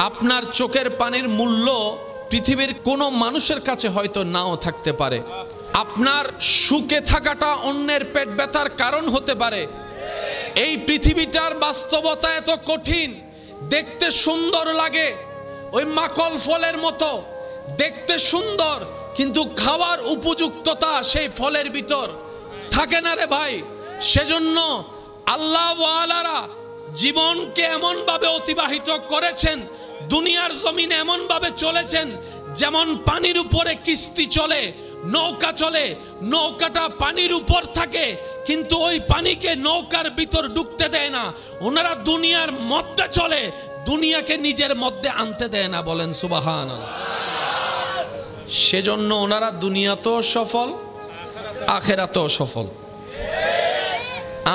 আপনার চোখের পানির মূল্য পৃথিবীর কোনো মানুষের কাছে হয়তো নাও থাকতে পারে। আপনার সুখে থাকাটা অন্যের পেট ব্যথার কারণ হতে পারে। এই পৃথিবীটার বাস্তবতা এত কঠিন, দেখতে সুন্দর লাগে, ওই মাকল ফলের মতো দেখতে সুন্দর, কিন্তু খাওয়ার উপযুক্ততা সেই ফলের ভিতর থাকে না রে ভাই। সেজন্য আল্লাহ ওয়ালারা জীবনকে এমন ভাবে অতিবাহিত করেছেন, দুনিয়ার জমিনে এমন ভাবে চলেছেন যেমন পানির উপরে কিস্তি চলে, নৌকা চলে, নৌকাটা পানির উপর থাকে কিন্তু ওই পানিকে নৌকার ভিতর ঢুকতে দেয় না। ওনারা দুনিয়ার মধ্যে চলে, দুনিয়াকে নিজের মধ্যে আনতে দেয় না। বলেন সুবহানাল্লাহ। সেজন্য ওনারা দুনিয়াতেও সফল, আখিরাতেও সফল।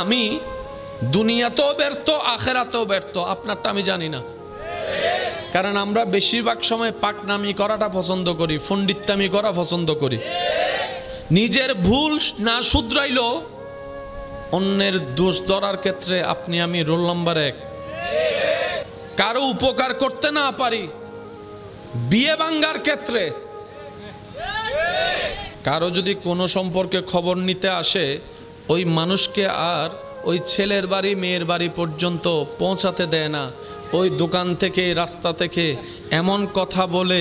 আমি দুনিয়াতেও ব্যর্থ, আখিরাতেও ব্যর্থ। আপনারটা আমি জানি না, কারণ আমরা বেশিরভাগ সময় পাকনামি করাটা পছন্দ করি, পণ্ডিতামি করা পছন্দ করি। নিজের ভুল না শুধরাইল অন্যের দোষ ধরার ক্ষেত্রে আপনি আমি রোল নাম্বার 1। কারো উপকার করতে না পারি বিয়ে ভাঙ্গার ক্ষেত্রে, কারো যদি কোনো সম্পর্কে খবর নিতে আসে ওই মানুষকে আর ওই ছেলের বাড়ি মেয়ের বাড়ি পর্যন্ত পৌঁছাতে দেয় না, ওই দোকান থেকে রাস্তা থেকে এমন কথা বলে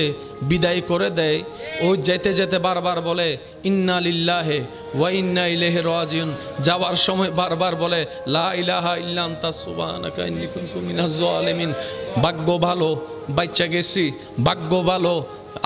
বিদায় করে দেয়। ওই যেতে যেতে বারবার বলে ইন্না লিল্লাহি ওয়া ইন্না ইলাইহি রাজিউন, যাওয়ার সময় বারবার বলে লা ইলাহা ইল্লা আনতা সুবহানাকা ইন্নী কুনতু মিনাজ জালিমিন। ভাগ্য ভালো বাচ্চা গেছি, ভাগ্য ভালো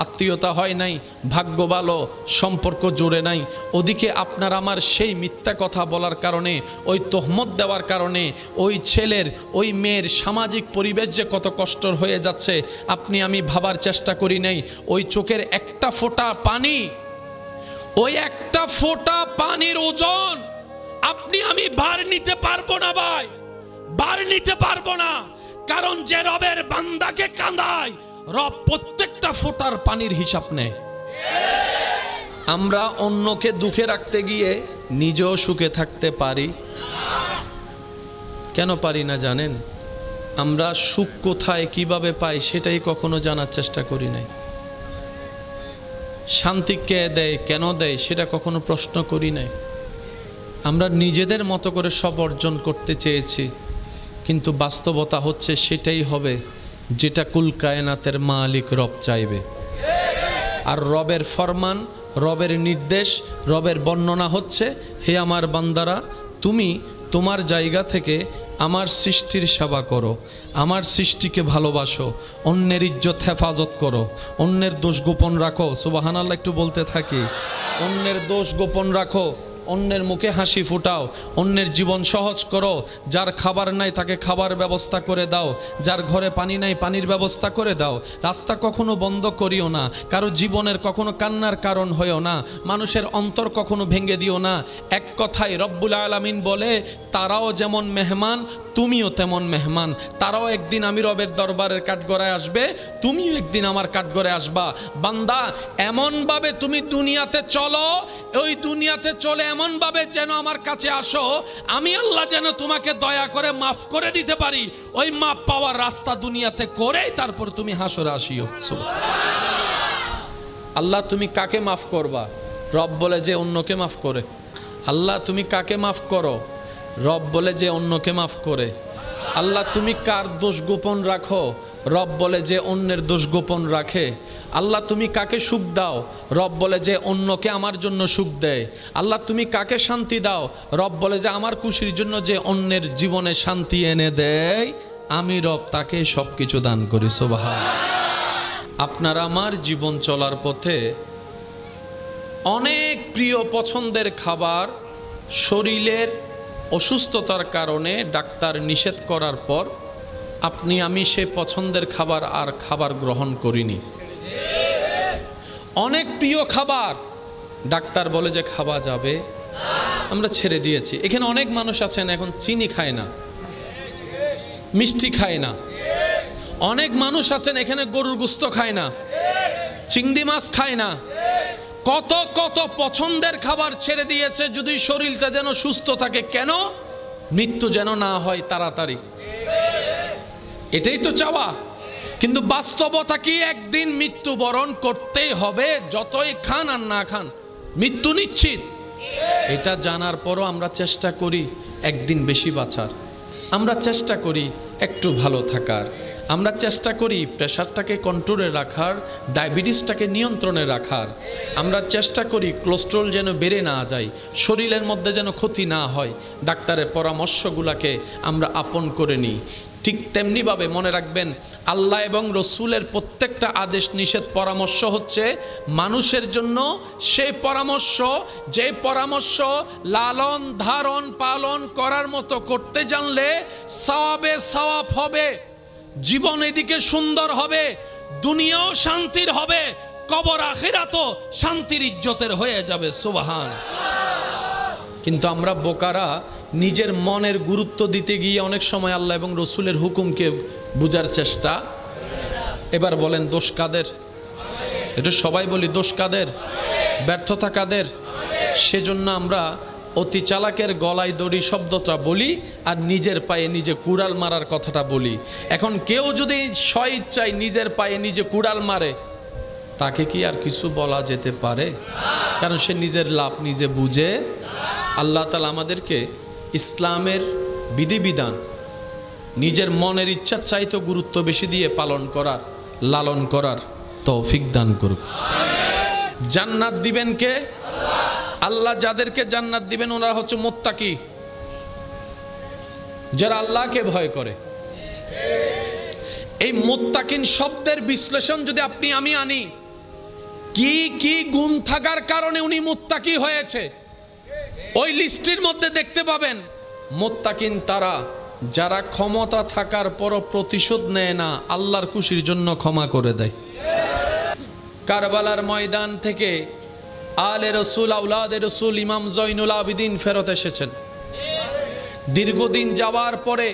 আত্মীয়তা হয় নাই, ভাগ্য ভালো সম্পর্ক জুড়ে নাই। ওদিকে আপনার আমার সেই মিথ্যা কথা বলার কারণে, ওই তহমত দেওয়ার কারণে ওই ছেলের ওই মেয়ের সামাজিক পরিবেশ যে কত কষ্টর হয়ে যাচ্ছে আপনি আমি ভাবার চেষ্টা করি নাই। ওই চোখের একটা ফোঁটা পানি, ওই একটা ফোঁটা পানির ওজন আপনি আমি ভার নিতে পারবো না ভাই, ভার নিতে পারবো না। কারণ যে রবের বান্দাকে কাঁদায় রব প্রত্যেকটা ফোঁটার পানির হিসাব নেয়। আমরা অন্যকে দুঃখে রাখতে গিয়ে নিজেও সুখে থাকতে পারি। কেন পারি না জানেন? আমরা সুখ কোথায় কিভাবে পাই সেটাই কখনো জানার চেষ্টা করি নাই। শান্তি কে দেয়, কেন দেয় সেটা কখনো প্রশ্ন করি নাই। আমরা নিজেদের মতো করে সব অর্জন করতে চেয়েছি, কিন্তু বাস্তবতা হচ্ছে সেটাই হবে যেটা কুল কায়নাতের মালিক রব চাইবে। আর রবের ফরমান, রবের নির্দেশ, রবের বর্ণনা হচ্ছে হে আমার বান্দারা, তুমি তোমার জায়গা থেকে আমার সৃষ্টির সেবা করো, আমার সৃষ্টিকে ভালোবাসো, অন্যের ইজ্জত হেফাজত করো, অন্যের দোষ গোপন রাখো। সুবহানাল্লাহ একটু বলতে থাকি। অন্যের দোষ গোপন রাখো, অন্যের মুখে হাসি ফুটাও, অন্যের জীবন সহজ করো। যার খাবার নাই তাকে খাবার ব্যবস্থা করে দাও, যার ঘরে পানি নাই পানির ব্যবস্থা করে দাও। রাস্তা কখনো বন্ধ করিও না, কারো জীবনের কখনো কান্নার কারণ হয়েও না, মানুষের অন্তর কখনো ভেঙে দিও না। এক কথায় রব্বুল আলামিন বলে তারাও যেমন মেহমান তুমিও তেমন মেহমান। তারাও একদিন আমি রবের দরবারের কাঠগড়ায় আসবে, তুমিও একদিন আমার কাঠগড়ায় আসবা। বান্দা এমনভাবে তুমি দুনিয়াতে চলো, ওই দুনিয়াতে চলে এমনভাবে যেন আমার কাছে আসো, আমি আল্লাহ যেন তোমাকে দয়া করে মাফ করে দিতে পারি। ওই মাফ পাওয়ার রাস্তা দুনিয়াতে করেই তারপর তুমি হাসরে আসিও। আল্লাহ তুমি কাকে মাফ করবা? রব বলে যে অন্যকে মাফ করে। আল্লাহ তুমি কাকে মাফ করো? রব বলে যে অন্যকে মাফ করে। আল্লাহ তুমি কার দোষ গোপন রাখো? রব বলে যে অন্যের দোষ গোপন রাখে। আল্লাহ তুমি কাকে সুখ দাও? রব বলে যে অন্যকে আমার জন্য সুখ দেয়। আল্লাহ তুমি কাকে শান্তি দাও? রব বলে যে আমার খুশির জন্য যে অন্যের জীবনে শান্তি এনে দেয়, আমি রব তাকে সব কিছু দান করি। সুবহানাল্লাহ। আপনার আমার জীবন চলার পথে অনেক প্রিয় পছন্দের খাবার শরীরের অসুস্থতার কারণে ডাক্তার নিষেধ করার পর আপনি আমি সে পছন্দের খাবার আর খাবার গ্রহণ করিনি। অনেক প্রিয় খাবার ডাক্তার বলে যে খাওয়া যাবে, আমরা ছেড়ে দিয়েছি। এখানে অনেক মানুষ আছেন এখন চিনি খায় না, মিষ্টি খায় না। অনেক মানুষ আছেন এখানে গরুর গোশত খায় না, চিংড়ি মাছ খায় না। কত কত পছন্দের খাবার ছেড়ে দিয়েছে যদি শরীরটা যেন সুস্থ থাকে। কেন? মৃত্যু যেন না হয় তাড়াতাড়ি। এটাই তো চাওয়া। কিন্তু বাস্তবতা কি একদিন মৃত্যুবরণ করতেই হবে, যতই খান আর না খান মৃত্যু নিশ্চিত। এটা জানার পরও আমরা চেষ্টা করি একদিন বেশি বাঁচার, আমরা চেষ্টা করি একটু ভালো থাকার, আমরা চেষ্টা করি প্রেশারটাকে কন্ট্রোলে রাখার, ডায়াবেটিসটাকে নিয়ন্ত্রণে রাখার, আমরা চেষ্টা করি কোলেস্টেরল যেন বেড়ে না যায়, শরীরের মধ্যে যেন ক্ষতি না হয়, ডাক্তারের পরামর্শগুলোকে আমরা আপন করে নিই। ঠিক তেমনিভাবে মনে রাখবেন, আল্লাহ এবং রসুলের প্রত্যেকটা আদেশ নিষেধ পরামর্শ হচ্ছে মানুষের জন্য সেই পরামর্শ, যে পরামর্শ লালন ধারণ পালন করার মতো করতে জানলে সওয়াবে সওয়াব হবে, জীবন এদিকে সুন্দর হবে, দুনিয়াও শান্তির হবে, কবর আখিরাতও শান্তির ইজ্জতের হয়ে যাবে। সুবহান। কিন্তু আমরা বোকারা নিজের মনের গুরুত্ব দিতে গিয়ে অনেক সময় আল্লাহ এবং রসুলের হুকুমকে বুঝার চেষ্টা। এবার বলেন দোষ কাদের? এটা সবাই বলি, দোষ কাদের? ব্যর্থতা কাদের? সেজন্য আমরা অতি চালাকের গলায় দড়ি শব্দটা বলি আর নিজের পায়ে নিজে কুড়াল মারার কথাটা বলি। এখন কেউ যদি স্বইচ্ছায় নিজের পায়ে নিজে কুড়াল মারে, তাকে কি আর কিছু বলা যেতে পারে? কারণ সে নিজের লাভ নিজে বুঝে। আল্লাহ তাআলা আমাদেরকে ইসলামের বিধিবিধান নিজের মনের ইচ্ছার চাইতে গুরুত্ব বেশি দিয়ে পালন করার, লালন করার তৌফিক দান করুক। জান্নাত দিবেন কে? আল্লাহ যাদেরকে জান্নাত দিবেন ওনারা হচ্ছে মুত্তাকি, যারা আল্লাহকে ভয় করে। এই মুত্তাকিন শব্দের বিশ্লেষণ যদি আপনি আমি আনি, কি কি গুণ থাকার কারণে উনি মুত্তাকি হয়েছে, ওই লিস্টের মধ্যে দেখতে পাবেন মুত্তাকিন তারা যারা ক্ষমতা থাকার পরও প্রতিশোধ নেয় না, আল্লাহর খুশির জন্য ক্ষমা করে দেয়। কারবালার ময়দান থেকে আলে রসুল, আওলাদে রসুল ইমাম জয়নুল আবিদিন ফেরত এসেছেন। দীর্ঘদিন যাওয়ার পরে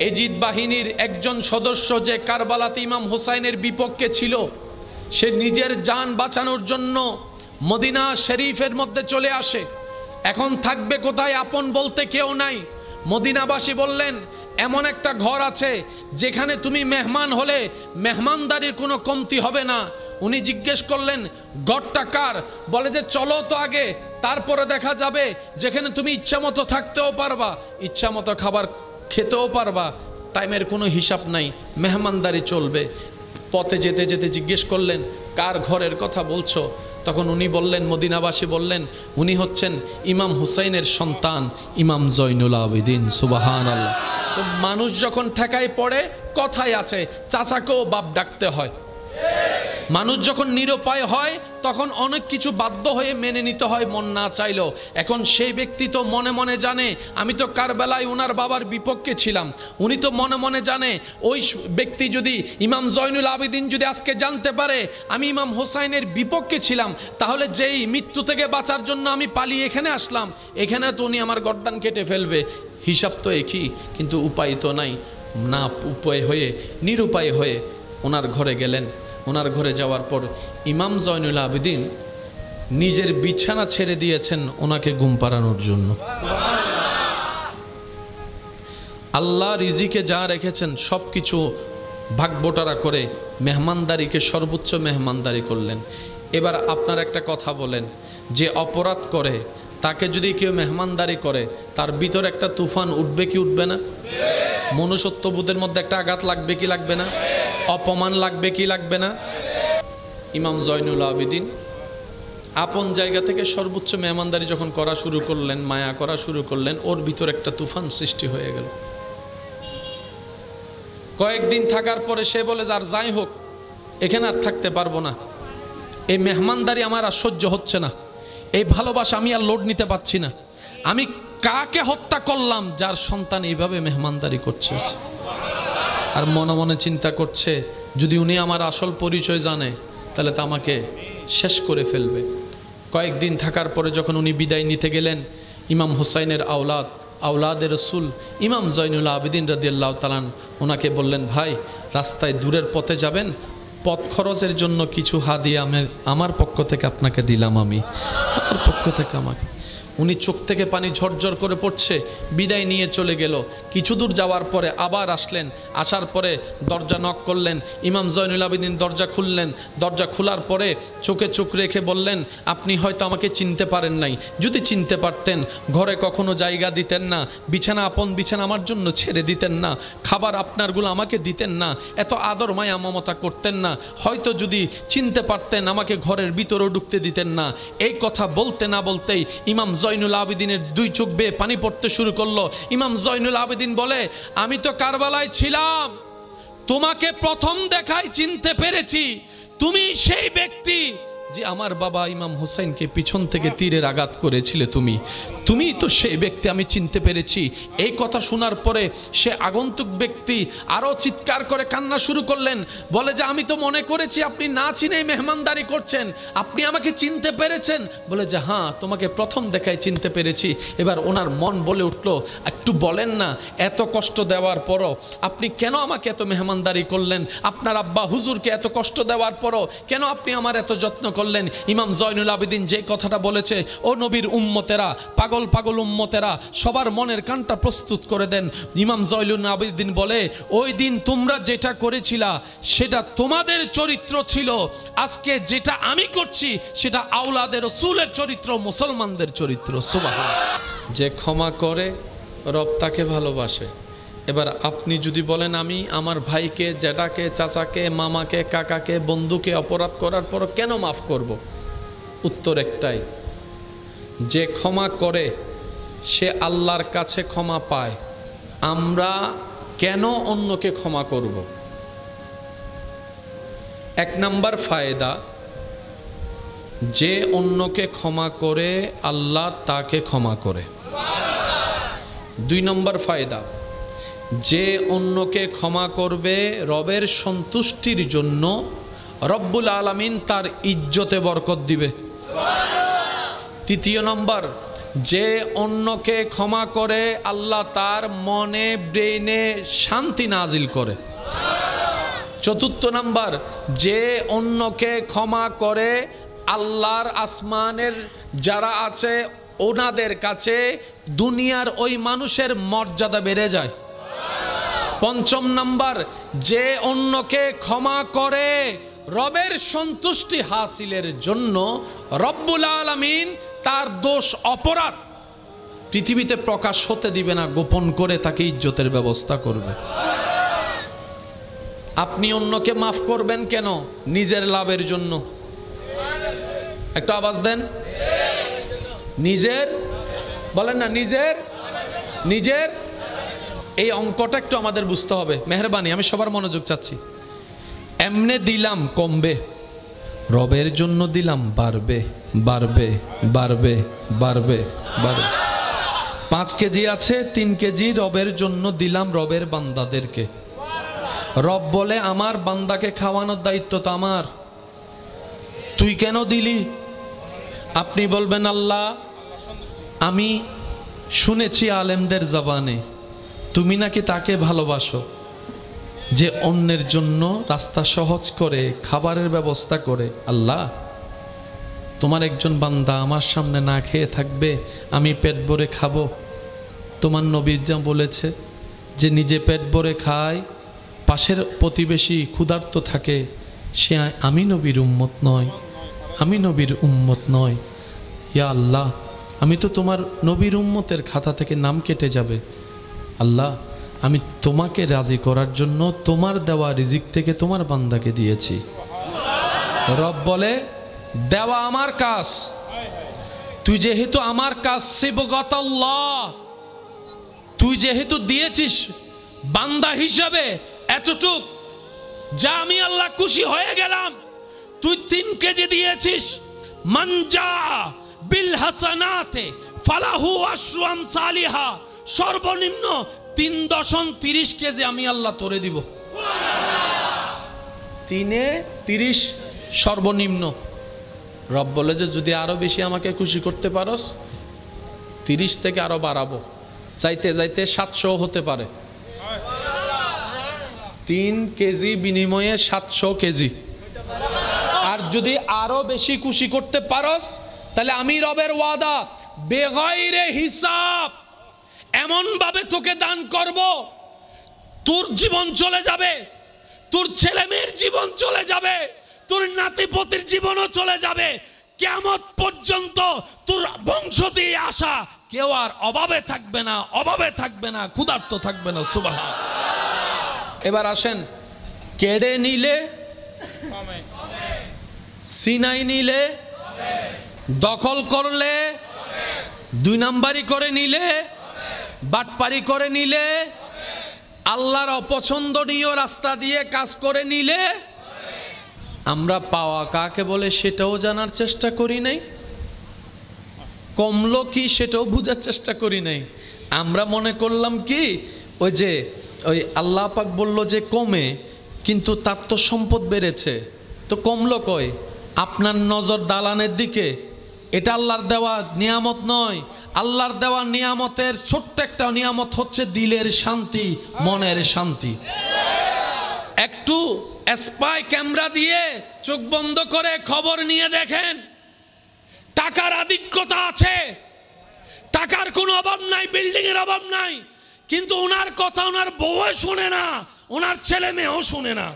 এজিদ বাহিনীর একজন সদস্য যে কারবালাতে ইমাম হুসাইনের বিপক্ষে ছিল, সে নিজের জান বাঁচানোর জন্য মদিনা শরীফের মধ্যে চলে আসে। এখন থাকবে কোথায়? আপন বলতে কেউ নাই। মদিনাবাসী বললেন, এমন একটা ঘর আছে যেখানে তুমি মেহমান হলে মেহমানদারির কোনো কমতি হবে না। উনি জিজ্ঞেস করলেন, ঘরটা কার? বলে যে চলো তো আগে, তারপরে দেখা যাবে, যেখানে তুমি ইচ্ছা মতো থাকতেও পারবা, ইচ্ছা মতো খাবার খেতেও পারবা, টাইমের কোনো হিসাব নাই, মেহমানদারি চলবে। পথে যেতে যেতে জিজ্ঞেস করলেন, কার ঘরের কথা বলছো? তখন উনি বললেন, মদিনাবাসী বললেন, উনি হচ্ছেন ইমাম হুসাইনের সন্তান ইমাম জয়নুল আবেদিন। সুবহানাল্লাহ। তো মানুষ যখন ঠেকায় পড়ে, কথাই আছে চাচাকেও বাপ ডাকতে হয়। মানুষ যখন নিরুপায় হয় তখন অনেক কিছু বাধ্য হয়ে মেনে নিতে হয় মন না চাইলেও। এখন সেই ব্যক্তি তো মনে মনে জানে, আমি তো কারবালায় ওনার বাবার বিপক্ষে ছিলাম। উনি তো মনে মনে জানে, ওই ব্যক্তি যদি ইমাম জয়নুল আবেদিন যদি আজকে জানতে পারে আমি ইমাম হোসাইনের বিপক্ষে ছিলাম, তাহলে যেই মৃত্যু থেকে বাঁচার জন্য আমি পালিয়ে এখানে আসলাম, এখানে তো উনি আমার গর্দান কেটে ফেলবে। হিসাব তো একই, কিন্তু উপায় তো নাই। না উপায় হয়ে, নিরুপায় হয়ে ওনার ঘরে গেলেন। ওনার ঘরে যাওয়ার পর ইমাম জয়নুল আবেদিন নিজের বিছানা ছেড়ে দিয়েছেন ওনাকে ঘুম পাড়ানোর জন্য। আল্লাহ রিজিকে যা রেখেছেন সব কিছু ভাগবটারা করে মেহমানদারিকে সর্বোচ্চ মেহমানদারি করলেন। এবার আপনার একটা কথা বলেন, যে অপরাধ করে তাকে যদি কেউ মেহমানদারি করে, তার ভিতরে একটা তুফান উঠবে কি উঠবে না? মনুষ্যত্ববোধের মধ্যে একটা আঘাত লাগবে কি লাগবে না? অপমান লাগবে কি লাগবে না? ইমাম জয়নুল আবেদিন আপন জায়গা থেকে সর্বোচ্চ মেহমানদারি যখন করা শুরু করলেন, মায়া করা শুরু করলেন, ওর ভিতর একটা তুফান সৃষ্টি হয়ে গেল। কয়েকদিন থাকার পরে সে বলে, আর যাই হোক, এখানে আর থাকতে পারবো না, এই মেহমানদারি আমার আর সহ্য হচ্ছে না, এই ভালোবাসা আমি আর লোড নিতে পারছি না। আমি কাকে হত্যা করলাম যার সন্তান এইভাবে মেহমানদারি করছে? আর মনে মনে চিন্তা করছে, যদি উনি আমার আসল পরিচয় জানে তাহলে তো আমাকে শেষ করে ফেলবে। কয়েকদিন থাকার পরে যখন উনি বিদায় নিতে গেলেন, ইমাম হুসাইনের আওলাদে রসুল ইমাম জয়নুল আবেদিন রাদিয়াল্লাহু তাআলা ওনাকে বললেন, ভাই রাস্তায় দূরের পথে যাবেন, পথ খরচের জন্য কিছু হাদিয়া আমার পক্ষ থেকে আপনাকে দিলাম, আমি আমার পক্ষ থেকে আমাকে। উনি চোখ থেকে পানি ঝরঝর করে পড়ছে, বিদায় নিয়ে চলে গেল। কিছু দূর যাওয়ার পরে আবার আসলেন, আসার পরে দরজা নক করলেন। ইমাম জয়নুল আবেদিন দরজা খুললেন। দরজা খোলার পরে চোখে চোখ রেখে বললেন, আপনি হয়তো আমাকে চিনতে পারেন নাই, যদি চিনতে পারতেন ঘরে কখনো জায়গা দিতেন না, বিছানা আপন বিছানা আমার জন্য ছেড়ে দিতেন না, খাবার আপনারগুলো আমাকে দিতেন না, এত আদর মায়া মমতা করতেন না, হয়তো যদি চিনতে পারতেন আমাকে ঘরের ভিতরেও ঢুকতে দিতেন না। এই কথা বলতে না বলতেই ইমাম জয়নুল আবেদিনের দুই চোখ বেয়ে পানি পড়তে শুরু করলো। ইমাম জয়নুল আবেদিন বলে, আমি তো কারবালায় ছিলাম, তোমাকে প্রথম দেখায় চিনতে পেরেছি, তুমি সেই ব্যক্তি যে আমার বাবা ইমাম হুসাইনকে পিছন থেকে তীরের আঘাত করেছিলে, তুমি তো সেই ব্যক্তি, আমি চিনতে পেরেছি। এই কথা শোনার পরে সে আগন্তুক ব্যক্তি আরও চিৎকার করে কান্না শুরু করলেন, বলে যে আমি তো মনে করেছি আপনি না চিনেই মেহমানদারি করছেন, আপনি আমাকে চিনতে পেরেছেন? বলে যে হ্যাঁ, তোমাকে প্রথম দেখায় চিনতে পেরেছি। এবার ওনার মন বলে উঠল, একটু বলেন না, এত কষ্ট দেওয়ার পরও আপনি কেন আমাকে এত মেহমানদারি করলেন? আপনার আব্বা হুজুরকে এত কষ্ট দেওয়ার পরও কেন আপনি আমার এত যত্ন করলেন? ইমাম জয়নুল আবেদিন যে কথাটা বলেছে, ও নবীর উম্মতেরা, পাগল পাগল উম্মতেরা, সবার মনের কানটা প্রস্তুত করে দেন। ইমাম জয়নুল আবেদিন বলে, ওই দিন তোমরা যেটা করেছিলা সেটা তোমাদের চরিত্র ছিল, আজকে যেটা আমি করছি সেটা আওলাদের রাসূলের চরিত্র, মুসলমানদের চরিত্র। সুবহানাল্লাহ। যে ক্ষমা করে রব তাকে ভালোবাসে। এবার আপনি যদি বলেন আমি আমার ভাইকে, জ্যাঠাকে, চাচাকে, মামাকে, কাকাকে, বন্ধুকে অপরাধ করার পর কেন মাফ করব? উত্তর একটাই, যে ক্ষমা করে সে আল্লাহর কাছে ক্ষমা পায়। আমরা কেন অন্যকে ক্ষমা করব? এক নাম্বার ফায়দা, যে অন্যকে ক্ষমা করে আল্লাহ তাকে ক্ষমা করে। দুই নম্বর ফায়দা, যে অন্যকে ক্ষমা করবে রবের সন্তুষ্টির জন্য রব্বুল আলামিন তার ইজ্জতে বরকত দিবে। তৃতীয় নম্বর, যে অন্যকে ক্ষমা করে আল্লাহ তার মনে ব্রেইনে শান্তি নাজিল করে। চতুর্থ নম্বর, যে অন্যকে ক্ষমা করে আল্লাহর আসমানের যারা আছে ওনাদের কাছে দুনিয়ার ওই মানুষের মর্যাদা বেড়ে যায়। পঞ্চম নাম্বার, যে অন্যকে ক্ষমা করে রবের সন্তুষ্টি হাসিলের জন্য রব্বুল আলামিন তার দোষ অপরাধ পৃথিবীতে প্রকাশ হতে দিবে না, গোপন করে তাকে ইজ্জতের ব্যবস্থা করবে। আপনি অন্যকে মাফ করবেন কেন? নিজের লাভের জন্য। একটা আওয়াজ দেন, নিজের, বলেন না, নিজের। এই অঙ্কটা একটু আমাদের বুঝতে হবে, মেহরবানি, আমি সবার মনোযোগ চাচ্ছি। এমনে দিলাম কমবে, রবের জন্য দিলাম বাড়বে বাড়বে বাড়বে বাড়বে বাড়বে। 5 কেজি আছে, 3 কেজি রবের জন্য দিলাম রবের বান্দাদেরকে। রব বলে আমার বান্দাকে খাওয়ানোর দায়িত্ব তো আমার, তুই কেন দিলি? আপনি বলবেন আল্লাহ, আমি শুনেছি আলেমদের জবানে তুমি নাকি তাকে ভালোবাসো যে অন্যের জন্য রাস্তা সহজ করে খাবারের ব্যবস্থা করে। আল্লাহ, তোমার একজন বান্দা আমার সামনে না খেয়ে থাকবে, আমি পেট ভরে খাবো। তোমার নবী যা বলেছে যে নিজে পেট ভরে খায়, পাশের প্রতিবেশী ক্ষুধার্ত থাকে, সে আমি নবীর উম্মত নয়, আমি নবীর উম্মত নয়। ইয়া আল্লাহ, আমি তো তোমার নবীর উম্মতের খাতা থেকে নাম কেটে যাবে। আল্লাহ, আমি তোমাকে রাজি করার জন্য তোমার দেওয়া রিজিক থেকে তোমার বান্দাকে দিয়েছি। রব বলে, দেওয়া আমার কাজ, তুই যেহেতু আমার কাজ সিবগাতাল্লাহ, তুই যেহেতু দিয়েছিস বান্দা হিসাবে এতটুক, যা আমি আল্লাহ খুশি হয়ে গেলাম। তুই 3 কেজি দিয়েছিস, মানজা বিল হাসানাতে ফালাহু আশরু আমসালিহা, সর্বনিম্ন 3.30 কেজি আমি আল্লাহ তোরে দিব। 3-30 সর্বনিম্ন। রব বলে যে যদি আরো বেশি আমাকে খুশি করতে পারোস, 30 থেকে আরো বাড়াবো, যাইতে যাইতে 700 হতে পারে। 3 কেজি বিনিময়ে 700 কেজি। আর যদি আরো বেশি খুশি করতে পারোস, তাহলে আমি রবের ওয়াদা, বেগয়রে হিসাব, এমন ভাবে তোকে দান করব, তোর জীবন চলে যাবে, তোর ছেলে মেয়ের জীবন চলে যাবে, তোর নাতিপতির জীবনও চলে যাবে, কিয়ামত পর্যন্ত তোর বংশ দিয়ে আসা কেউ আর অভাবে থাকবে না, অভাবে থাকবে না, ক্ষুধার্ত থাকবে না। সুবহান। এবার আসেন, কেড়ে নিলে, সিনাই নিলে, দখল করলে, দুই নাম্বারি করে নিলে, বাটপারি করে নিলে, আল্লাহর অপছন্দনীয় রাস্তা দিয়ে কাজ করে নিলে, আমরা পাওয়া কাকে বলে সেটাও জানার চেষ্টা করি নাই, কমলো কি সেটাও বোঝার চেষ্টা করি নাই। আমরা মনে করলাম কি ওই যে ওই আল্লাহ পাক বলল যে কমে, কিন্তু তার তো সম্পদ বেড়েছে, তো কমলো কই? আপনার নজর দালানের দিকে, এটা আল্লাহর দেওয়া নিয়ামত নয়। আল্লাহর দেওয়া নিয়ামতের ছোট্ট একটা নিয়ামত হচ্ছে দিলের শান্তি, মনের শান্তি। একটু স্পাই ক্যামেরা দিয়ে চোখ বন্ধ করে খবর নিয়ে দেখেন, টাকার আধিক্যতা আছে, টাকার কোনো অভাব নাই, বিল্ডিং এর অভাব নাই, কিন্তু ওনার কথা ওনার বউ শুনে না, ওনার ছেলে মেয়েও শুনে না।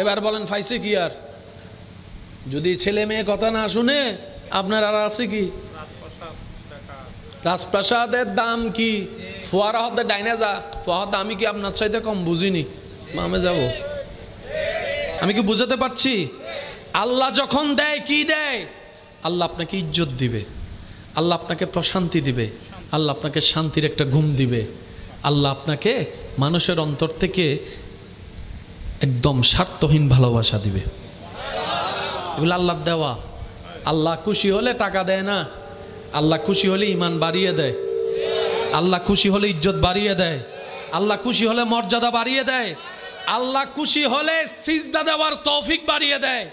এবার বলেন ফাইসে কি? আর যদি ছেলে মেয়ে কথা না শুনে আপনার আর আছে কি? রাজপ্রাসাদের দাম কি? ফোয়ারা হতে ডাইনে যা, ফোয়ার দামি কি আপনার চাইতে কম? বুঝিনি, মামে যাব। আমি কি বুঝাতে পারছি? আল্লাহ যখন দেয় কি দেয়? আল্লাহ আপনাকে ইজ্জত দিবে, আল্লাহ আপনাকে প্রশান্তি দিবে, আল্লাহ আপনাকে শান্তির একটা ঘুম দিবে, আল্লাহ আপনাকে মানুষের অন্তর থেকে একদম স্বার্থহীন ভালোবাসা দিবে। এগুলো আল্লাহর দেওয়া। আল্লাহ খুশি হলে টাকা দেয় না, আল্লাহ খুশি হলে ইমান বাড়িয়ে দেয়, আল্লাহ খুশি হলে ইজ্জত বাড়িয়ে দেয়, আল্লাহ খুশি হলে মর্যাদা বাড়িয়ে দেয়, আল্লাহ খুশি হলে সিজদা দেওয়ার তৌফিক বাড়িয়ে দেয়,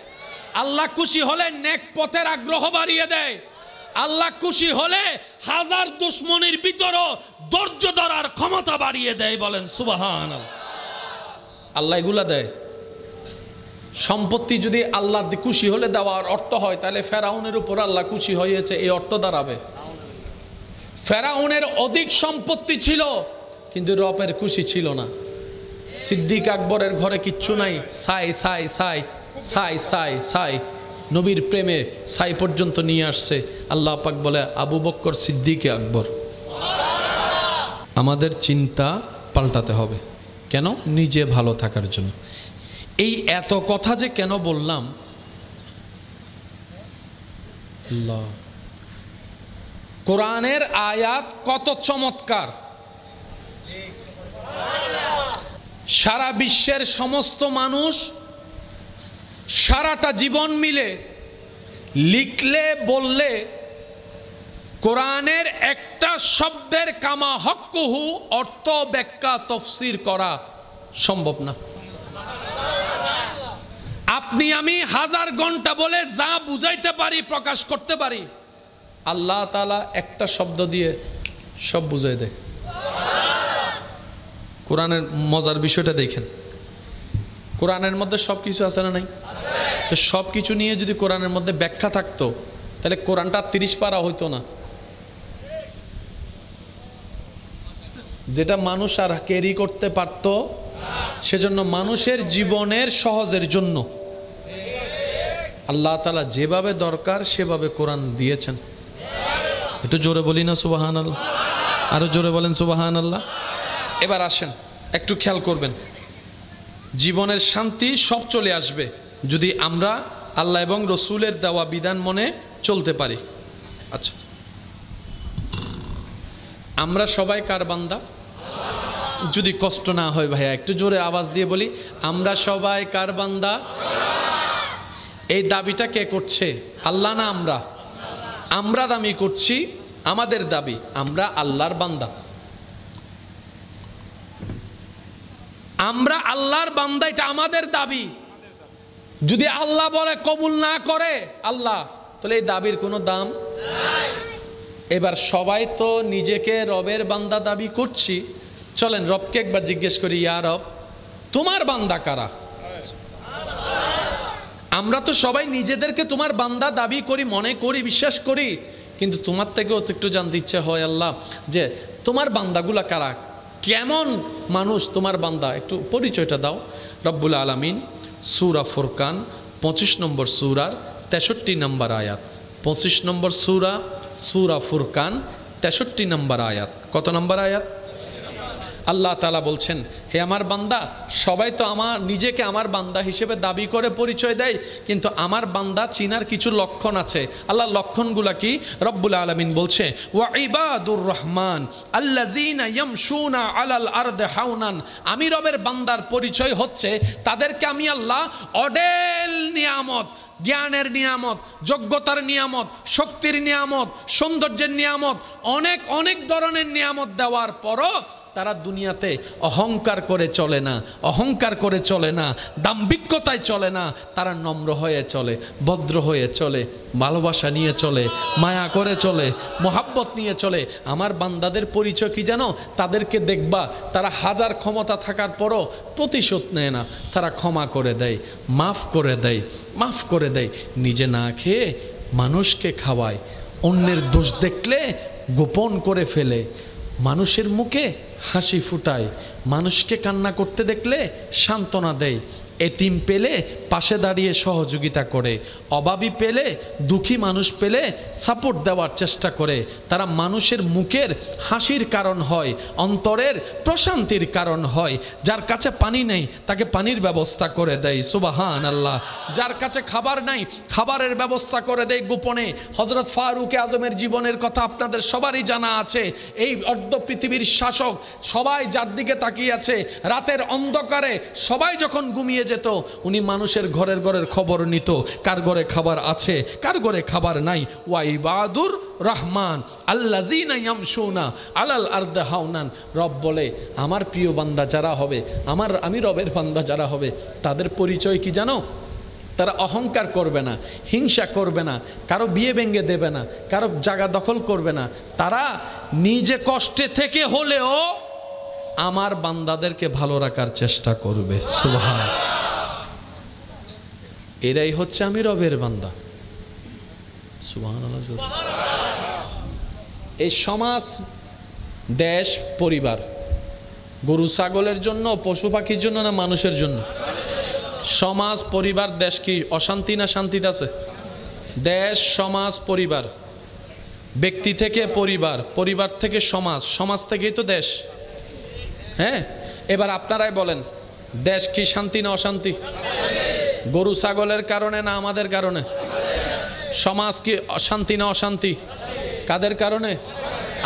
আল্লাহ খুশি হলে নেক পথের আগ্রহ বাড়িয়ে দেয়, আল্লাহ খুশি হলে হাজার দুশ্মনের ভিতরও ধৈর্য ধরার ক্ষমতা বাড়িয়ে দেয়। বলেন সুবহানাল্লাহ। আল্লাহ এগুলা দেয়। সম্পত্তি যদি আল্লাহ খুশি হলে দেওয়ার অর্থ হয়, তাহলে ফেরাউনের উপর আল্লাহ খুশি হয়েছে এই অর্থ দাঁড়াবে। ফেরাউনের অধিক সম্পত্তি ছিল, কিন্তু রবের খুশি ছিল না। সিদ্দিক আকবরের ঘরে কিচ্ছু নাই, সাই সাই সাই সাই সাই সাই, নবীর প্রেমে সাই পর্যন্ত নিয়ে আসছে। আল্লাহ পাক বলে আবু বকর সিদ্দিক আকবর। আমাদের চিন্তা পাল্টাতে হবে। কেন? নিজে ভালো থাকার জন্য। এই এত কথা যে কেন বললাম, কোরআনের আয়াত কত চমৎকার। সারা বিশ্বের সমস্ত মানুষ সারাটা জীবন মিলে লিখলে বললে কোরআনের একটা শব্দের কামা হক্কুহু অর্থ ব্যাখ্যা তফসির করা সম্ভব না। আপনি আমি হাজার ঘন্টা বলে যা বুঝাইতে পারি, প্রকাশ করতে পারি, আল্লাহ তাআলা একটা শব্দ দিয়ে সব বুঝাই দেয়। কোরআনের মজার বিষয়টা দেখেন, কোরআনের মধ্যে সব কিছু আছে না নাই? তো সব কিছু নিয়ে যদি কোরআনের মধ্যে ব্যাখ্যা থাকতো, তাহলে কোরআনটা 30 পারা হইতো না। যেটা মানুষ আর ক্যারি করতে পারতো, সেজন্য মানুষের জীবনের সহজের জন্য আল্লাহ তাআলা যেভাবে দরকার সেভাবে কোরআন দিয়েছেন। একটু জোরে বলি না সুবহানাল্লাহ? আরো জোরে বলেন সুবহানাল্লাহ। এবার আসেন, একটু খেয়াল করবেন, জীবনের শান্তি সব চলে আসবে যদি আমরা আল্লাহ এবং রসুলের দেওয়া বিধান মনে চলতে পারি। আচ্ছা, আমরা সবাই কার বান্দা? যদি কষ্ট না হয় ভাইয়া একটু জোরে আওয়াজ দিয়ে বলি, আমরা সবাই কার বান্দা? এই দাবিটা কে করছে? আল্লাহ না আমরা? আমরা দাবি করছি, আমাদের দাবি আমরা আল্লাহর বান্দা। আমরা আল্লাহর বান্দা, এটা আমাদের দাবি। যদি আল্লাহ বলে কবুল না করে আল্লাহ, তাহলে এই দাবির কোনো দাম নাই। এবার সবাই তো নিজেকে রবের বান্দা দাবি করছি, চলেন রবকে একবার জিজ্ঞেস করি, ইয়া রব তোমার বান্দা কারা? আমরা তো সবাই নিজেদেরকে তোমার বান্দা দাবি করি, মনে করি, বিশ্বাস করি, কিন্তু তোমার থেকেও একটু জানতে ইচ্ছে হয় আল্লাহ, যে তোমার বান্দাগুলা কারা, কেমন মানুষ তোমার বান্দা, একটু পরিচয়টা দাও। রব্বুল আলামিন সূরা ফুরকান 25 নম্বর সূরার 63 নম্বর আয়াত, 25 নম্বর সূরা ফুরকান 63 নম্বর আয়াত। কত নম্বর আয়াত? আল্লাহ তাআলা বলছেন, হে আমার বান্দা, সবাই তো নিজেকে আমার বান্দা হিসেবে দাবি করে পরিচয় দেয়, কিন্তু আমার বান্দা চিনার কিছু লক্ষণ আছে। আল্লাহ লক্ষণগুলা কি? রব্বুল আলামিন বলছে, ওয়া ইবাদুর রহমান আল্লাযীনা ইয়ামশুনা আলাল আরদি হাওনান। আমি রবের বান্দার পরিচয় হচ্ছে তাদেরকে আমি আল্লাহ অডেল নিয়ামত, জ্ঞানের নিয়ামত, যোগ্যতার নিয়ামত, শক্তির নিয়ামত, সৌন্দর্যের নিয়ামত, অনেক অনেক ধরনের নিয়ামত দেওয়ার পরও তারা দুনিয়াতে অহংকার করে চলে না, অহংকার করে চলে না, দাম্ভিকতায় চলে না। তারা নম্র হয়ে চলে, ভদ্র হয়ে চলে, ভালোবাসা নিয়ে চলে, মায়া করে চলে, মোহাব্বত নিয়ে চলে। আমার বান্দাদের পরিচয় কি জানো? তাদেরকে দেখবা তারা হাজার ক্ষমতা থাকার পরও প্রতিশোধ নেয় না, তারা ক্ষমা করে দেয়, মাফ করে দেয়, মাফ করে দেয়। নিজে না খেয়ে মানুষকে খাওয়ায়, অন্যের দোষ দেখলে গোপন করে ফেলে, মানুষের মুখে হাসি ফুটায়, মানুষকে কান্না করতে দেখলে সান্ত্বনা দেয়, এতিম পেলে পাশে দাঁড়িয়ে সহযোগিতা করে, অভাবী পেলে, দুঃখী মানুষ পেলে সাপোর্ট দেওয়ার চেষ্টা করে। তারা মানুষের মুখের হাসির কারণ হয়, অন্তরের প্রশান্তির কারণ হয়। যার কাছে পানি নেই তাকে পানির ব্যবস্থা করে দেয়, সুবহানাল্লাহ। যার কাছে খাবার নাই খাবারের ব্যবস্থা করে দেয় গোপনে। হযরত ফারুক আজমের জীবনের কথা আপনাদের সবারই জানা আছে। এই অর্ধ পৃথিবীর শাসক, সবাই যার দিকে তাকিয়ে আছে, রাতের অন্ধকারে সবাই যখন ঘুমিয়ে যেত, উনি মানুষের ঘরের খবর নিত, কার ঘরে খাবার আছে, কার ঘরে খাবার নাই। ওয়া ইবাদুর রহমান আল্লাযীনা ইয়ামশুনা আলাল আরদি হাওনান। রব বলে, আমার প্রিয় বান্দা যারা হবে, আমি রবের বান্দা যারা হবে, তাদের পরিচয় কি জানো? তারা অহংকার করবে না, হিংসা করবে না, কারো বিয়ে ভেঙে দেবে না, কারো জায়গা দখল করবে না। তারা নিজে কষ্টে থেকে হলেও আমার বান্দাদেরকে ভালো রাখার চেষ্টা করবে। সুবহান। এরাই হচ্ছে আমি রবের বান্দা। সুবহানাল্লাহ। এই সমাজ, দেশ, পরিবার গরু ছাগলের জন্য, পশু পাখির জন্য, না মানুষের জন্য? সমাজ, পরিবার, দেশ কি অশান্তি না শান্তিতে আছে? দেশ, সমাজ, পরিবার, ব্যক্তি থেকে পরিবার, পরিবার থেকে সমাজ, সমাজ থেকেই তো দেশ। হ্যাঁ, এবার আপনারাই বলেন, দেশ কি শান্তি না অশান্তি? গরু ছাগলের কারণে না আমাদের কারণে? সমাজ কি শান্তি না অশান্তি? কাদের কারণে?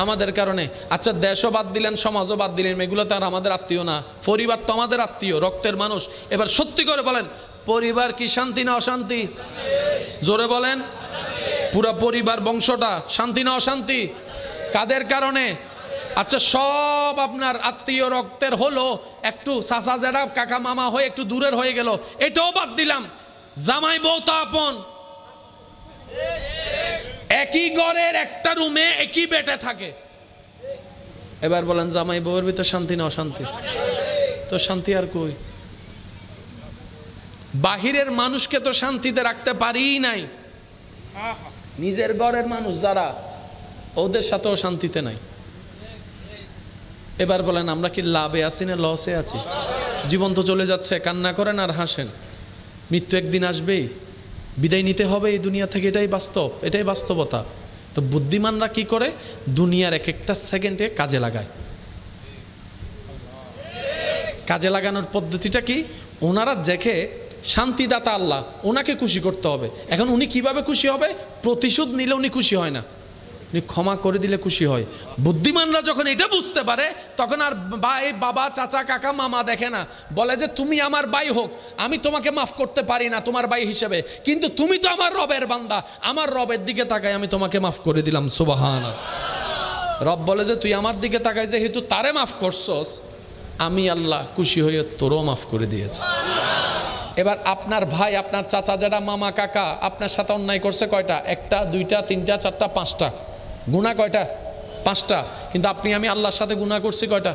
আমাদের কারণে। আচ্ছা, দেশও বাদ দিলেন, সমাজও বাদ দিলেন, এগুলো তো আর আমাদের আত্মীয় না। পরিবার তো আমাদের আত্মীয়, রক্তের মানুষ। এবার সত্যি করে বলেন, পরিবার কি শান্তি না অশান্তি? জোরে বলেন, পুরা পরিবার বংশটা শান্তি না অশান্তি? কাদের কারণে? আচ্ছা, সব আপনার আত্মীয় রক্তের হলো, একটু চাচা জেঠা কাকা মামা হয়ে একটু দূরের হয়ে গেল, এটাও বাদ দিলাম। জামাই বউ তো আপন, একই ঘরের একটা রুমে একই বেটে থাকে। এবার বলেন, জামাই বউয়ের ভিতর শান্তি না অশান্তি? তো শান্তি আর কই? বাহিরের মানুষকে তো শান্তিতে রাখতে পারি নাই, নিজের ঘরের মানুষ যারা, ওদের সাথেও শান্তিতে নাই। এবার বলেন, আমরা কি লাভে আছি না লসে আছি? জীবন তো চলে যাচ্ছে, কান্না করেন আর হাসেন, মৃত্যু একদিন আসবেই, বিদায় নিতে হবে এই দুনিয়া থেকে। এটাই বাস্তব, এটাই বাস্তবতা। তো বুদ্ধিমানরা কি করে? দুনিয়ার এক একটা সেকেন্ডে কাজে লাগায়। কাজে লাগানোর পদ্ধতিটা কি? ওনারা দেখে শান্তিদাতা আল্লাহ, ওনাকে খুশি করতে হবে। এখন উনি কিভাবে খুশি হবে? প্রতিশোধ নিলে উনি খুশি হয় না, উনি ক্ষমা করে দিলে খুশি হয়। বুদ্ধিমানরা যখন এটা বুঝতে পারে, তখন আর ভাই, বাবা, চাচা, কাকা, মামা দেখে না, বলে যে তুমি আমার ভাই হোক, আমি তোমাকে মাফ করতে পারি না তোমার ভাই হিসেবে, কিন্তু তুমি তো আমার রবের বান্দা, আমার রবের দিকে তাকাই আমি তোমাকে মাফ করে দিলাম। সুবহানাল্লাহ। রব বলে যে তুই আমার দিকে তাকাই যেহেতু তারে মাফ করছস, আমি আল্লাহ খুশি হয়ে তোরও মাফ করে দিয়েছি। এবার আপনার ভাই, আপনার চাচা, জেঠা, মামা, কাকা আপনার সাথে অন্যায় করছে কয়টা? একটা, দুইটা, তিনটা, চারটা, পাঁচটা। গুনাহ কয়টা? পাঁচটা। কিন্তু আপনি আমি আল্লাহর সাথে গুনাহ করছি কয়টা?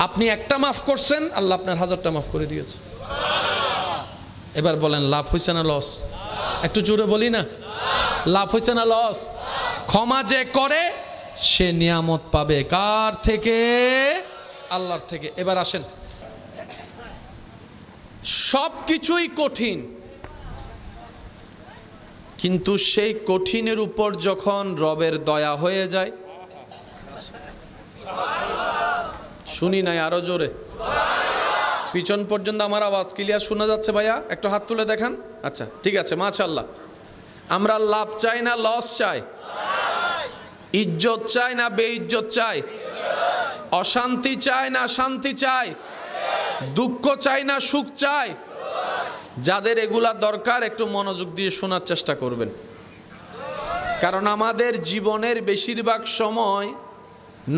আপনি একটা মাফ করছেন, আল্লাহ আপনার হাজারটা মাফ করে দিয়েছে। এবার বলেন, লাভ হয়েছে না লস? একটু জোরে বলি না, লাভ হয়েছে না লস? ক্ষমা যে করে সে নিয়ামত পাবে কার থেকে? আল্লাহর থেকে। এবার আসেন, সব কিছুই কঠিন, কিন্তু সেই কঠিনের উপর যখন রবের দয়া হয়ে যায়, শুনি নাই, আরো জোরে, পিছন পর্যন্ত আমার আওয়াজ ক্লিয়ার শোনা যাচ্ছে? ভাইয়া একটু হাত তুলে দেখান। আচ্ছা ঠিক আছে, মাশাআল্লাহ। আমরা লাভ চাই না লস চাই? ইজ্জত চাই না বেইজ্জত চাই? অশান্তি চাই না শান্তি চাই? দুঃখ চাই না সুখ চাই? যাদের এগুলা দরকার একটু মনোযোগ দিয়ে শোনার চেষ্টা করবেন, কারণ আমাদের জীবনের বেশিরভাগ সময়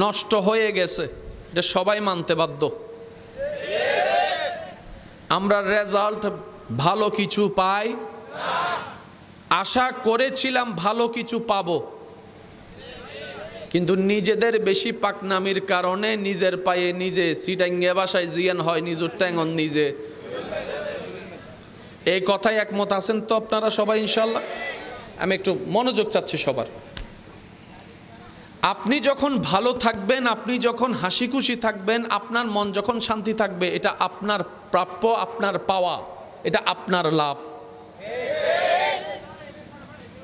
নষ্ট হয়ে গেছে, এটা সবাই মানতে বাধ্য। আমরা রেজাল্ট ভালো কিছু পাই, আশা করেছিলাম ভালো কিছু পাবো, কিন্তু নিজেদের বেশি পাকনামির কারণে নিজের পায়ে নিজে সিটাঙ্গে বাসায় জিয়ান হয়, নিজের ট্যাঙ্গন নিজে। এই কথায় একমত আছেন তো আপনারা সবাই ইনশাল্লাহ? আমি একটু মনোযোগ চাচ্ছি সবার। আপনি যখন ভালো থাকবেন, আপনি যখন হাসি খুশি থাকবেন, আপনার মন যখন শান্তি থাকবে, এটা আপনার প্রাপ্য, আপনার পাওয়া, এটা আপনার লাভ।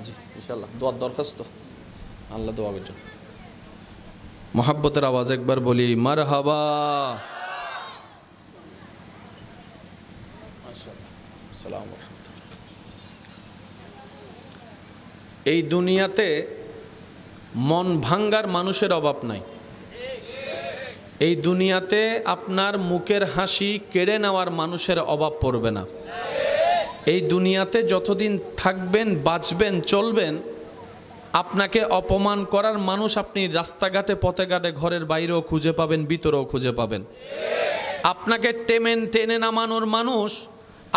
জি ইনশাআল্লাহ। দোয়ার দরখাস্ত, আল্লাহ দোয়া করছেন। মোহাব্বতের আওয়াজ একবার বলি মারহাবা। এই দুনিয়াতে মন ভাঙ্গার মানুষের অভাব নাই। এই দুনিয়াতে আপনার মুখের হাসি কেড়ে নেওয়ার মানুষের অভাব পড়বে না। এই দুনিয়াতে যতদিন থাকবেন, বাঁচবেন, চলবেন, আপনাকে অপমান করার মানুষ আপনি রাস্তাঘাটে, পথে ঘাটে, ঘরের বাইরেও খুঁজে পাবেন, ভিতরেও খুঁজে পাবেন। আপনাকে টেনে নামানোর মানুষ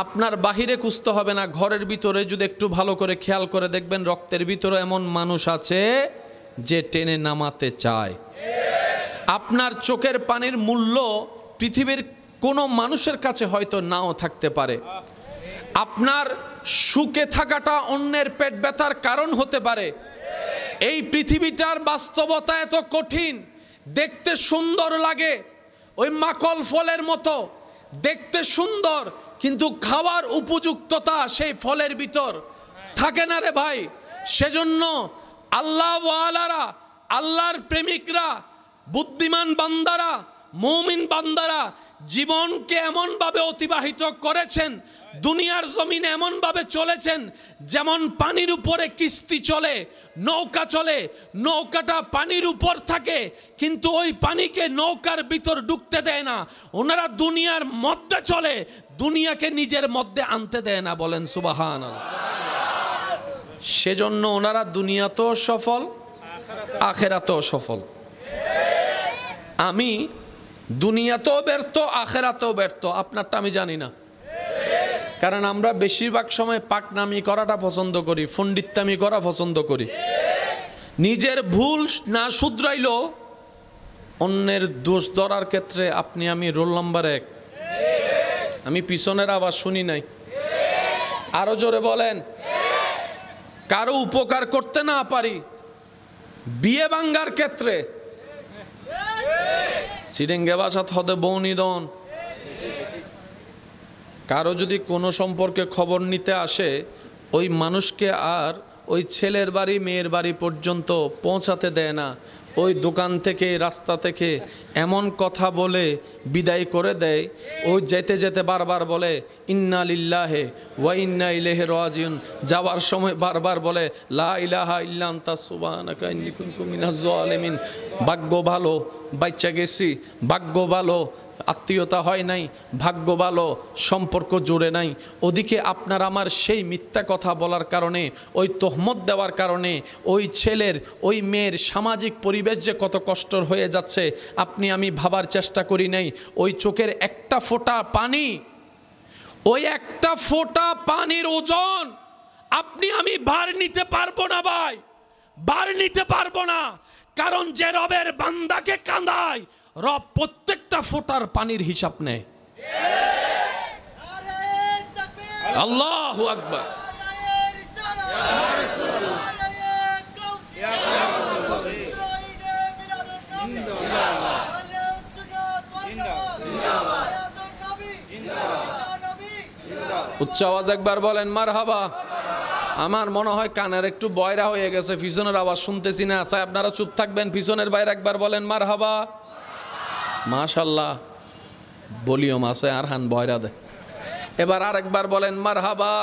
আপনার বাহিরে খুঁজতে হবে না, ঘরের ভিতরে যদি একটু ভালো করে খেয়াল করে দেখবেন, রক্তের ভিতরে এমন মানুষ আছে যে টেনে নামাতে চায়। আপনার চোখের পানির মূল্য পৃথিবীর কোনো মানুষের কাছে হয়তো নাও থাকতে পারে। আপনার সুখে থাকাটা অন্যের পেট ব্যথার কারণ হতে পারে। এই পৃথিবীটার বাস্তবতা এত কঠিন, দেখতে সুন্দর লাগে, ওই মাকল ফলের মতো দেখতে সুন্দর, কিন্তু খাওয়ার উপযুক্ততা সেই ফলের ভিতর থাকে না রে ভাই। সেজন্য আল্লাহ ওয়ালারা, আল্লাহর প্রেমিকরা, বুদ্ধিমান বান্দারা, মুমিন বান্দারা জীবনকে এমনভাবে অতিবাহিত করেছেন, দুনিয়ার জমিনে এমনভাবে চলেছেন যেমন পানির উপরে কিস্তি চলে, নৌকা চলে, নৌকাটা পানির উপর থাকে, কিন্তু ওই পানিকে নৌকার ভিতর ঢুকতে দেয় না। ওনারা দুনিয়ার মধ্যে চলে, দুনিয়াকে নিজের মধ্যে আনতে দেয় না। বলেন সুবহানাল্লাহ। সেজন্য ওনারা দুনিয়াতেও সফল, আখেরাতেও সফল। আমি দুনিয়াতেও ব্যর্থ, আখেরাতেও ব্যর্থ। আপনারটা আমি জানি না, কারণ আমরা বেশিরভাগ সময় পাকনামি করাটা পছন্দ করি, ফন্ডিত্তামি করা পছন্দ করি। নিজের ভুল না শুধরাইলেও অন্যের দোষ ধরার ক্ষেত্রে আপনি আমি রোল নাম্বার 1। আমি পিছনের আওয়াজ শুনি নাই, আরো জোরে বলেন। কারো উপকার করতে না পারি, বিয়ে ভাঙ্গার ক্ষেত্রে সিডেঙ্গে বাসাত হতে বৌনিদন। কারো যদি কোনো সম্পর্কে খবর নিতে আসে, ওই মানুষকে আর ওই ছেলের বাড়ি মেয়ের বাড়ি পর্যন্ত পৌঁছাতে দেয় না। ওই দোকান থেকে, রাস্তা থেকে এমন কথা বলে বিদায় করে দেয়। ওই যেতে যেতে বারবার বলে ইন্না লিল্লাহি ওয়া ইন্না ইলাইহি রাজিউন। যাওয়ার সময় বারবার বলে লা ইলাহা ইল্লা আনতা সুবহানাকা ইন্নী কুনতু মিনাজ জালিমিন। ভাগ্য ভালো বাচ্চা গেছি, ভাগ্য ভালো আত্মীয়তা হয় নাই, ভাগ্য ভালো সম্পর্ক জুড়ে নাই। ওদিকে আপনার আমার সেই মিথ্যা কথা বলার কারণে, ওই তহমত দেওয়ার কারণে ওই ছেলের, ওই মেয়ের সামাজিক পরিবেশ যে কত কষ্টর হয়ে যাচ্ছে আপনি আমি ভাবার চেষ্টা করি নাই। ওই চোখের একটা ফোঁটা পানি, ওই একটা ফোঁটা পানির ওজন আপনি আমি ভার নিতে পারবো না ভাই, ভার নিতে পারবো না। কারণ যে রবের বান্দাকে কাঁদায়, রব প্রত্যেকটা ফোঁটার পানির হিসাব নেয়। আল্লাহু আকবার। উচ্চ আওয়াজ একবার বলেন মারহাবা। আমার মনে হয় কানের একটু বয়রা হয়ে গেছে, পিছনের আওয়াজ শুনতেছি না। আচ্ছা আপনারা চুপ থাকবেন, পিছনের বাইরে একবার বলেন মারহাবা। মাশাআল্লাহ, ভলিউম আছে আর হান বয়রা দে। এবার আরেকবার বলেন মারহাবা।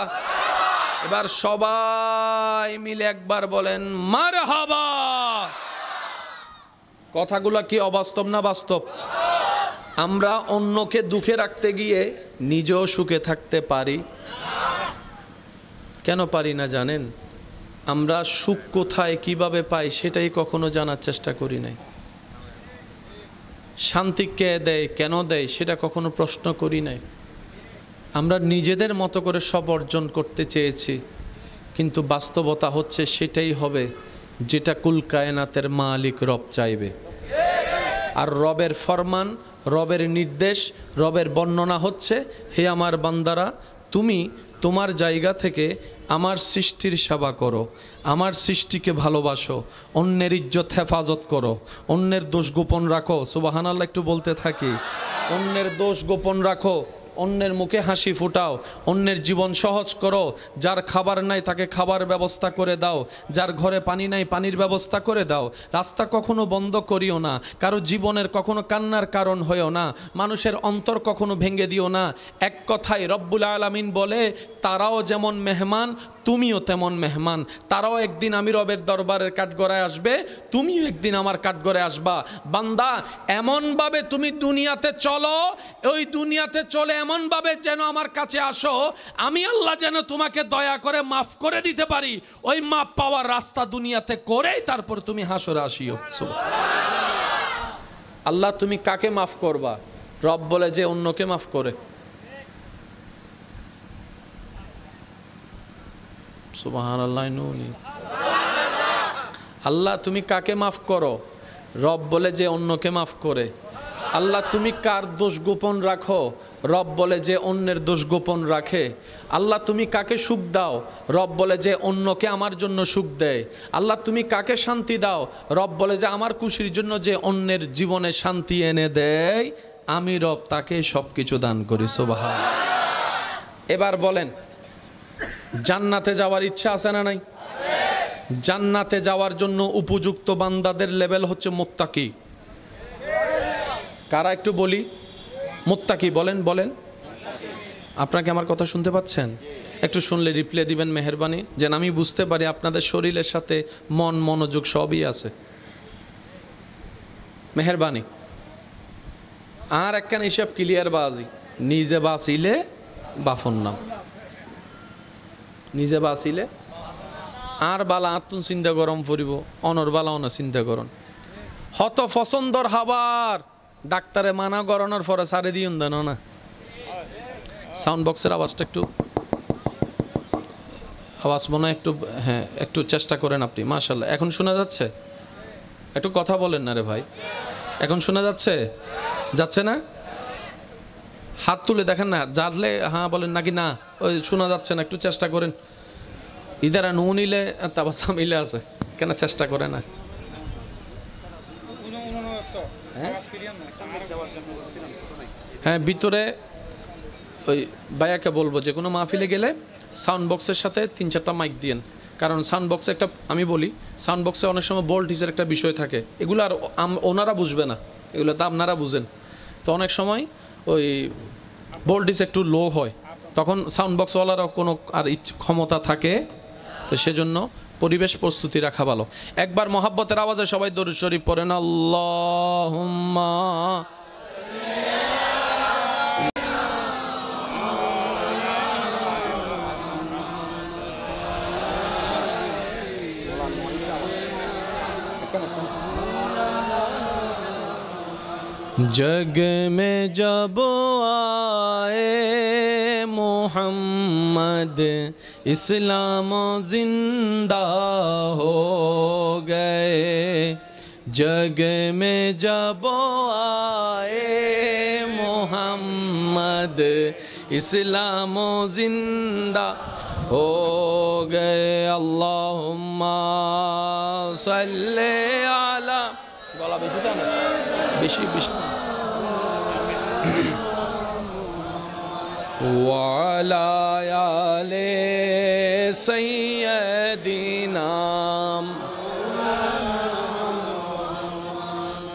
এবার সবাই মিলে একবার বলেন মারহাবা। কথাগুলো কি অবাস্তব না বাস্তব? আমরা অন্যকে দুঃখে রাখতে গিয়ে নিজেও সুখে থাকতে পারি। কেন পারি না জানেন? আমরা সুখ কোথায় কিভাবে পাই সেটাই কখনো জানার চেষ্টা করি নাই। শান্তি কে দেয়, কেন দেয় সেটা কখনো প্রশ্ন করি নাই। আমরা নিজেদের মতো করে সব অর্জন করতে চেয়েছি, কিন্তু বাস্তবতা হচ্ছে সেটাই হবে যেটা কুল কায়নাতের মালিক রব চাইবে। আর রবের ফরমান, রবের নির্দেশ, রবের বর্ণনা হচ্ছে, হে আমার বান্দারা, তুমি তোমার জায়গা থেকে আমার সৃষ্টির সেবা করো, আমার সৃষ্টিকে ভালোবাসো, অন্যের ইজ্জত হেফাজত করো, অন্যের দোষ গোপন রাখো। সুবহানাল্লাহ একটু বলতে থাকি। অন্যের দোষ গোপন রাখো, অন্যের মুখে হাসি ফুটাও, অন্যের জীবন সহজ করো। যার খাবার নাই তাকে খাবার ব্যবস্থা করে দাও, যার ঘরে পানি নাই পানির ব্যবস্থা করে দাও। রাস্তা কখনো বন্ধ করিও না, কারো জীবনের কখনো কান্নার কারণ হয়েও না, মানুষের অন্তর কখনো ভেঙে দিও না। এক কথায় রব্বুল আলামিন বলে, তারাও যেমন মেহমান তুমিও তেমন মেহমান। তারাও একদিন আমি রবের দরবারের কাঠগড়ায় আসবে, তুমিও একদিন আমার কাঠগড়ায় আসবা। বান্দা, এমনভাবে তুমি দুনিয়াতে চলো, ওই দুনিয়াতে চলে এমনভাবে যেন আমার কাছে আসো, আমি আল্লাহ যেন তোমাকে দয়া করে মাফ করে দিতে পারি। ওই মাফ পাওয়ার রাস্তা দুনিয়াতে করেই তারপর তুমি হাসরে আসিও। আল্লাহ তুমি কাকে মাফ করবা? রব বলে যে অন্যকে মাফ করে। সুবহানাল্লাহ। আল্লাহ তুমি কাকে মাফ করো? রব বলে যে অন্যকে মাফ করে। আল্লাহ তুমি কার দোষ গোপন রাখো? রব বলে যে অন্যের দোষ গোপন রাখে। আল্লাহ তুমি কাকে সুখ দাও? রব বলে যে অন্যকে আমার জন্য সুখ দেয়। আল্লাহ তুমি কাকে শান্তি দাও? রব বলে যে আমার খুশির জন্য যে অন্যের জীবনে শান্তি এনে দেয়, আমি রব তাকে সব কিছু দান করি। সুবহানাল্লাহ। এবার বলেন, জান্নাতে যাওয়ার ইচ্ছা আছে না নাই? জান্নাতে যাওয়ার জন্য উপযুক্ত বান্দাদের লেভেল হচ্ছে মুত্তাকি। কারা একটু বলি? মুত্তাকি বলেন, বলেন। আপনাকে আমার কথা শুনতে পাচ্ছেন? একটু শুনলে রিপ্লাই দিবেন মেহেরবানি, যেন আমি বুঝতে পারি আপনাদের শরীরের সাথে মন মনোযোগ সবই আছে। মেহেরবানি। আর একখান হিসাব ক্লিয়ার বাজি, নিজে বাঁচিলে বাফন নাম, নিজে বাঁচিলে আর বালা আত্ম চিন্তা গরম পড়িব, অনর বালা অন চিন্তা করন। হত পছন্দর হাবার ডাক্তারে মানা গরনের পরে সারে দিন দেন না। সাউন্ড বক্সের আওয়াজটা একটু, আওয়াজ মনে হয় একটু, হ্যাঁ একটু চেষ্টা করেন আপনি। মাশাআল্লাহ, এখন শোনা যাচ্ছে? একটু কথা বলেন না রে ভাই। এখন শোনা যাচ্ছে? যাচ্ছে না? হাত তুলে দেখেন না, জানলে হ্যাঁ বলেন নাকি না। ওই শোনা যাচ্ছে না, একটু চেষ্টা করেন। ইদারা নুনিলে তাবা সামিলে আছে, কেন চেষ্টা করে না? হ্যাঁ ভিতরে ওই ভাইয়াকে বলবো যে কোনো মাহফিলে গেলে সাউন্ড বক্সের সাথে 3-4টা মাইক দিয়েন। কারণ সাউন্ড বক্সে একটা, আমি বলি সাউন্ড বক্সে অনেক সময় ভোল্টেজের একটা বিষয় থাকে, এগুলো আর ওনারা বুঝবে না, এগুলো তো আপনারা বুঝেন। তো অনেক সময় ওই ভোল্টেজ একটু লো হয়, তখন সাউন্ড বক্সওয়ালারও কোনো আর ক্ষমতা থাকে, তো সেজন্য পরিবেশ প্রস্তুতি রাখা ভালো। একবার মহাব্বতের আওয়াজে সবাই দরুদ শরীফ পড়েন, আল্লাহুম্মা जग में जब आए मोहम्मद इस्लाम जिंदा हो गए। जग में जब आए मोहम्मद इस्लाम जिंदा हो गए। अल्लाहुम्मा सल्ले अला, गला बेশি টানে, বেশি বেশি। ওয়ালা আলে সাইয়্যিদিনা।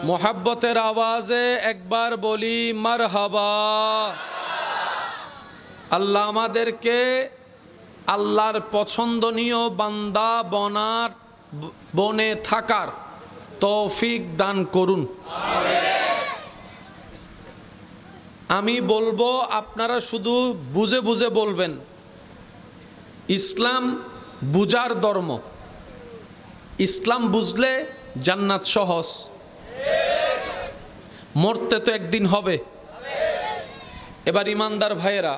মোহাব্বতের আওয়াজে একবার বলি মারহাবা। আল্লাহ আমাদেরকে আল্লাহর পছন্দনীয় বান্দা বনে থাকার তৌফিক দান করুন। আমি বলবো, আপনারা শুধু বুঝে বুঝে বলবেন। ইসলাম বুঝার ধর্ম। ইসলাম বুঝলে জান্নাত সহজ। মরতে তো একদিন হবে। এবার ইমানদার ভাইয়েরা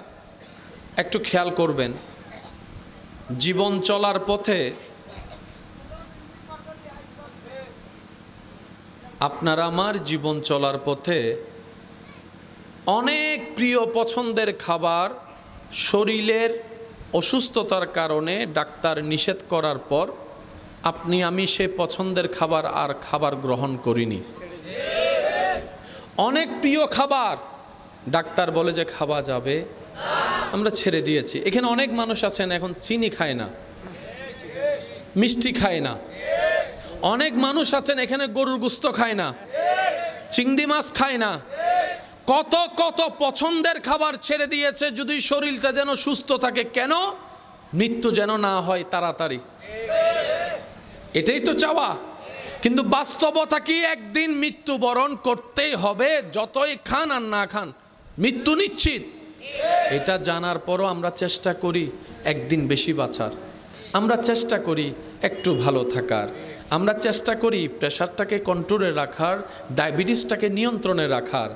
একটু খেয়াল করবেন, জীবন চলার পথে আপনার আমার জীবন চলার পথে অনেক প্রিয় পছন্দের খাবার শরীরের অসুস্থতার কারণে ডাক্তার নিষেধ করার পর আপনি আমি সে পছন্দের খাবার গ্রহণ করিনি। অনেক প্রিয় খাবার ডাক্তার বলে যে খাওয়া যাবে, আমরা ছেড়ে দিয়েছি। এখানে অনেক মানুষ আছেন এখন চিনি খায় না, মিষ্টি খায় না। অনেক মানুষ আছেন এখানে গরুর গোশত খায় না, চিংড়ি মাছ খায় না। কত কত পছন্দের খাবার ছেড়ে দিয়েছে যদি শরীরটা যেন সুস্থ থাকে। কেন? মৃত্যু যেন না হয় তাড়াতাড়ি। এটাই তো চাওয়া। কিন্তু বাস্তবতা কি? একদিন মৃত্যুবরণ করতেই হবে, যতই খান আর না খান, মৃত্যু নিশ্চিত। এটা জানার পরও আমরা চেষ্টা করি একদিন বেশি বাঁচার, আমরা চেষ্টা করি একটু ভালো থাকার, আমরা চেষ্টা করি প্রেশারটাকে কন্ট্রোলে রাখার, ডায়াবেটিসটাকে নিয়ন্ত্রণে রাখার,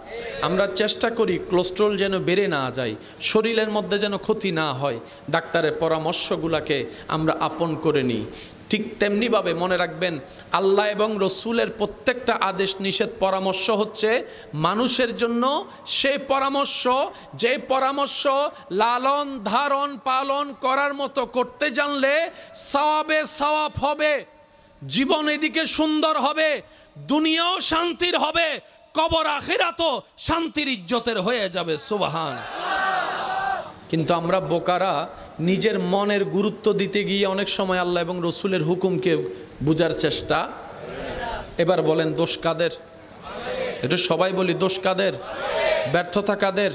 আমরা চেষ্টা করি কোলেস্টেরল যেন বেড়ে না যায়, শরীরের মধ্যে যেন ক্ষতি না হয়, ডাক্তারের পরামর্শগুলোকে আমরা আপন করে নিই। ঠিক তেমনিভাবে মনে রাখবেন, আল্লাহ এবং রসুলের প্রত্যেকটা আদেশ নিষেধ পরামর্শ হচ্ছে মানুষের জন্য সেই পরামর্শ, যে পরামর্শ লালন ধারণ পালন করার মতো করতে জানলে সওয়াবে সওয়াব হবে, জীবন এদিকে সুন্দর হবে, দুনিয়াও শান্তির হবে, কবর আখিরাতও শান্তির ইজ্জতের হয়ে যাবে। সুবহান। কিন্তু আমরা বোকারা নিজের মনের গুরুত্ব দিতে গিয়ে অনেক সময় আল্লাহ এবং রসুলের হুকুমকে বুঝার চেষ্টা। এবার বলেন দোষ কাদের? এটা সবাই বলি, দোষ কাদের? ব্যর্থতা কাদের?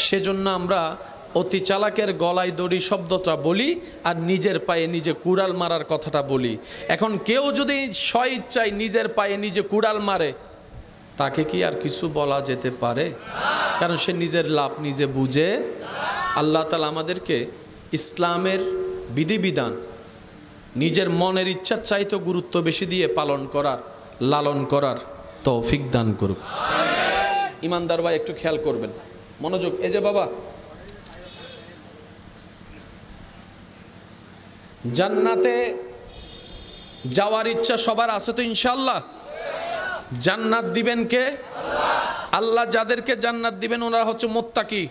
সেজন্য আমরা অতি চালাকের গলায় দড়ি শব্দটা বলি আর নিজের পায়ে নিজে কুড়াল মারার কথাটা বলি। এখন কেউ যদি স্বইচ্ছায় নিজের পায়ে নিজে কুড়াল মারে, তাকে কি আর কিছু বলা যেতে পারে? কারণ সে নিজের লাভ নিজে বুঝে। আল্লাহ তাআলা আমাদেরকে ইসলামের বিধিবিধান নিজের মনের ইচ্ছার চাইতে গুরুত্ব বেশি দিয়ে পালন করার, লালন করার তৌফিক দান করুক। ইমানদার ভাই একটু খেয়াল করবেন, মনোযোগ। এই যে বাবা, জান্নাতে যাওয়ার ইচ্ছা সবার আছে তো ইনশাআল্লাহ? জান্নাত দিবেন কে? আল্লাহ। যাদেরকে জান্নাত দিবেন ওরা হচ্ছে মুত্তাকি,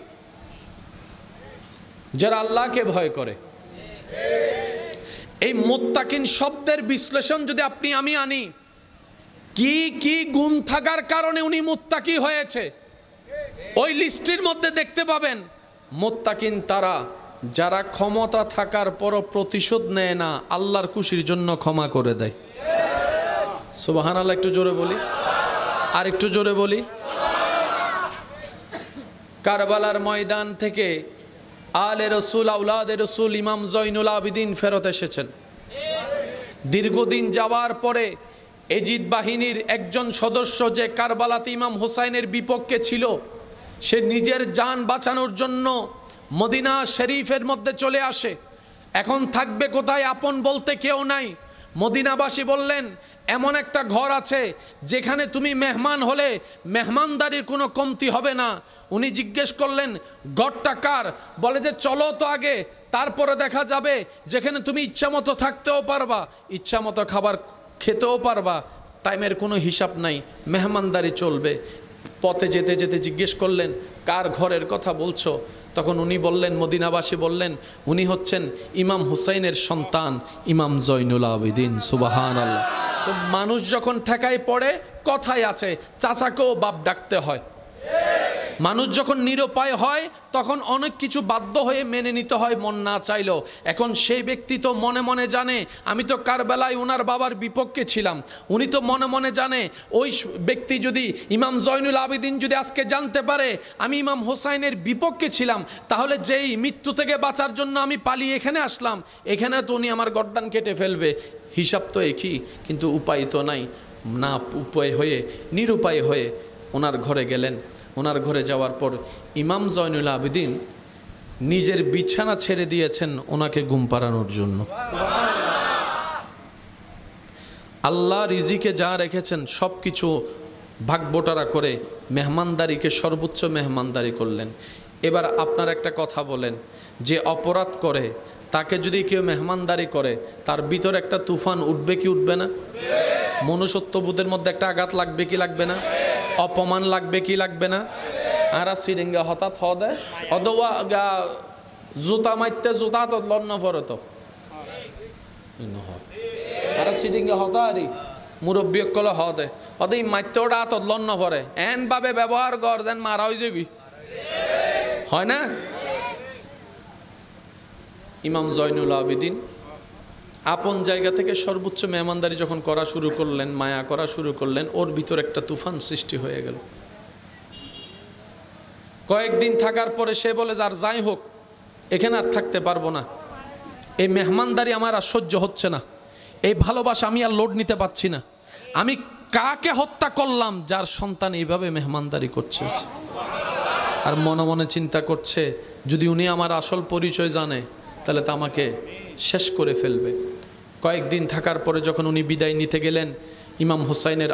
যারা আল্লাহকে ভয় করে। এই মুত্তাকিন শব্দের বিশ্লেষণ যদি আপনি আমি আনি, কি কি গুণ থাকার কারণে উনি মুত্তাকি হয়েছে, ওই লিস্টের মধ্যে দেখতে পাবেন। মুত্তাকিন তারা যারা ক্ষমতা থাকার পরও প্রতিশোধ নেয় না, আল্লাহর খুশির জন্য ক্ষমা করে দেয়। সুবহানাল্লাহ। একটু জোরে বলি, আর একটু জোরে বলি। কারবালার ময়দান থেকে আলে রসুল, আউলাদে রসুল ইমাম জয়নুল আবিদিন ফেরত এসেছেন। দীর্ঘদিন যাওয়ার পরে এজিদ বাহিনীর একজন সদস্য যে কারবালাতে ইমাম হোসাইনের বিপক্ষে ছিল, সে নিজের জান বাঁচানোর জন্য মদিনা শরীফের মধ্যে চলে আসে। এখন থাকবে কোথায়? আপন বলতে কেউ নাই। মদিনাবাসী বললেন, এমন একটা ঘর আছে যেখানে তুমি মেহমান হলে মেহমানদারির কোনো কমতি হবে না। উনি জিজ্ঞেস করলেন, ঘরটা কার? বলে যে চলো তো আগে, তারপরে দেখা যাবে, যেখানে তুমি ইচ্ছা মতো থাকতেও পারবা, ইচ্ছা মতো খাবার খেতেও পারবা, টাইমের কোনো হিসাব নাই, মেহমানদারি চলবে। পথে যেতে যেতে জিজ্ঞেস করলেন, কার ঘরের কথা বলছো? তখন উনি বললেন, মদিনাবাসী বললেন, উনি হচ্ছেন ইমাম হুসাইনের সন্তান ইমাম জয়নুল আবেদিন। সুবহানাল্লাহ। তো মানুষ যখন ঠেকায় পড়ে, কথাই আছে চাচাকেও বাপ ডাকতে হয়। মানুষ যখন নিরুপায় হয় তখন অনেক কিছু বাধ্য হয়ে মেনে নিতে হয় মন না চাইলেও। এখন সেই ব্যক্তি তো মনে মনে জানে আমি তো কারবালায় ওনার বাবার বিপক্ষে ছিলাম, উনি তো মনে মনে জানে ওই ব্যক্তি যদি ইমাম জয়নুল আবেদিন যদি আজকে জানতে পারে আমি ইমাম হোসাইনের বিপক্ষে ছিলাম, তাহলে যেই মৃত্যু থেকে বাঁচার জন্য আমি পালিয়ে এখানে আসলাম, এখানে তো উনি আমার গর্দান কেটে ফেলবে। হিসাব তো একই, কিন্তু উপায় তো নাই। না উপায় হয়ে নিরুপায় হয়ে ওনার ঘরে গেলেন। ওনার ঘরে যাওয়ার পর ইমাম জয়নুল আবেদিন নিজের বিছানা ছেড়ে দিয়েছেন ওনাকে ঘুম পাড়ানোর জন্য। আল্লাহ রিজিকে যা রেখেছেন সব কিছু ভাগবটারা করে মেহমানদারিকে সর্বোচ্চ মেহমানদারি করলেন। এবার আপনার একটা কথা বলেন, যে অপরাধ করে তাকে যদি কেউ মেহমানদারি করে তার ভিতরে একটা তুফান উঠবে কি উঠবে না? মনুষ্যত্ববোধের মধ্যে একটা আঘাত লাগবে কি লাগবে না? অপমান লাগবে কি লাগবে না? আর সিরিঙ্গা হঠাৎ হদে অদওয়া জুতা মারতে জুতা তো লন্ন পরে তো আর সিরিঙ্গা হতারি মুরব্বী কলে হদে হদে মারতে ওটা তো লন্ন পরে এন ভাবে ব্যবহার কর যেন মারা হয়ে যাবি, হয় না? ইমাম জয়নুল আবেদিন আপন জায়গা থেকে সর্বোচ্চ মেহমানদারি যখন করা শুরু করলেন, মায়া করা শুরু করলেন, ওর ভিতর একটা তুফান সৃষ্টি হয়ে গেল। কয়েকদিন থাকার পরে সে বলে যে আর যাই হোক এখানে আর থাকতে পারবো না, এই মেহমানদারি আমার আর সহ্য হচ্ছে না, এই ভালোবাসা আমি আর লোড নিতে পারছি না। আমি কাকে হত্যা করলাম যার সন্তান এইভাবে মেহমানদারি করছে? আর মনে মনে চিন্তা করছে যদি উনি আমার আসল পরিচয় জানে তাহলে তো আমাকে শেষ করে ফেলবে। কয়েকদিন থাকার পরে যখন উনি বিদায় নিতে গেলেন, ইমাম হুসাইনের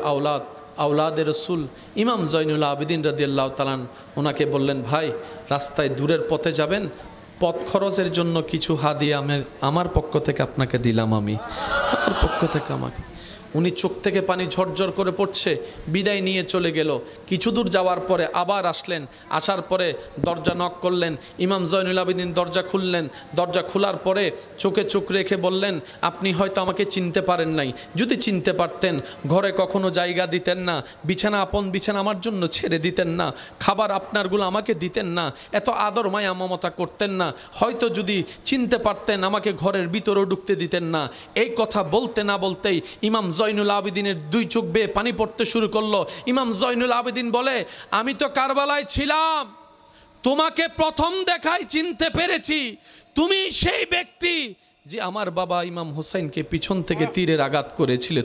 আওলাদের রসুল ইমাম জয়নুল আবেদিন রাদিয়াল্লাহু তাআলা ওনাকে বললেন, ভাই রাস্তায় দূরের পথে যাবেন, পথ খরচের জন্য কিছু হাদিয়া আমার পক্ষ থেকে আপনাকে দিলাম, আমার পক্ষ থেকে আমাকে। উনি চোখ থেকে পানি ঝরঝর করে পড়ছে, বিদায় নিয়ে চলে গেল। কিছু দূর যাওয়ার পরে আবার আসলেন, আসার পরে দরজা নক করলেন। ইমাম জয়নুল আবেদিন দরজা খুললেন। দরজা খোলার পরে চোখে চোখ রেখে বললেন, আপনি হয়তো আমাকে চিনতে পারেন নাই, যদি চিনতে পারতেন ঘরে কখনো জায়গা দিতেন না, বিছানা আপন বিছানা আমার জন্য ছেড়ে দিতেন না, খাবার আপনারগুলো আমাকে দিতেন না, এত আদর মায়া মমতা করতেন না, হয়তো যদি চিনতে পারতেন আমাকে ঘরের ভিতরেও ঢুকতে দিতেন না। এই কথা বলতে না বলতেই ইমাম জয়নুল আবেদিনের দুই চোখ বেয়ে পানি পড়তে শুরু করলো। ইমাম জয়নুল আবেদিন বলে, আমি তো কারবালায় ছিলাম, তোমাকে প্রথম দেখায় চিনতে পেরেছি, তুমি সেই ব্যক্তি যে আমার বাবা ইমাম হোসাইনকে পিছন থেকে তীরের আঘাত করেছিলে,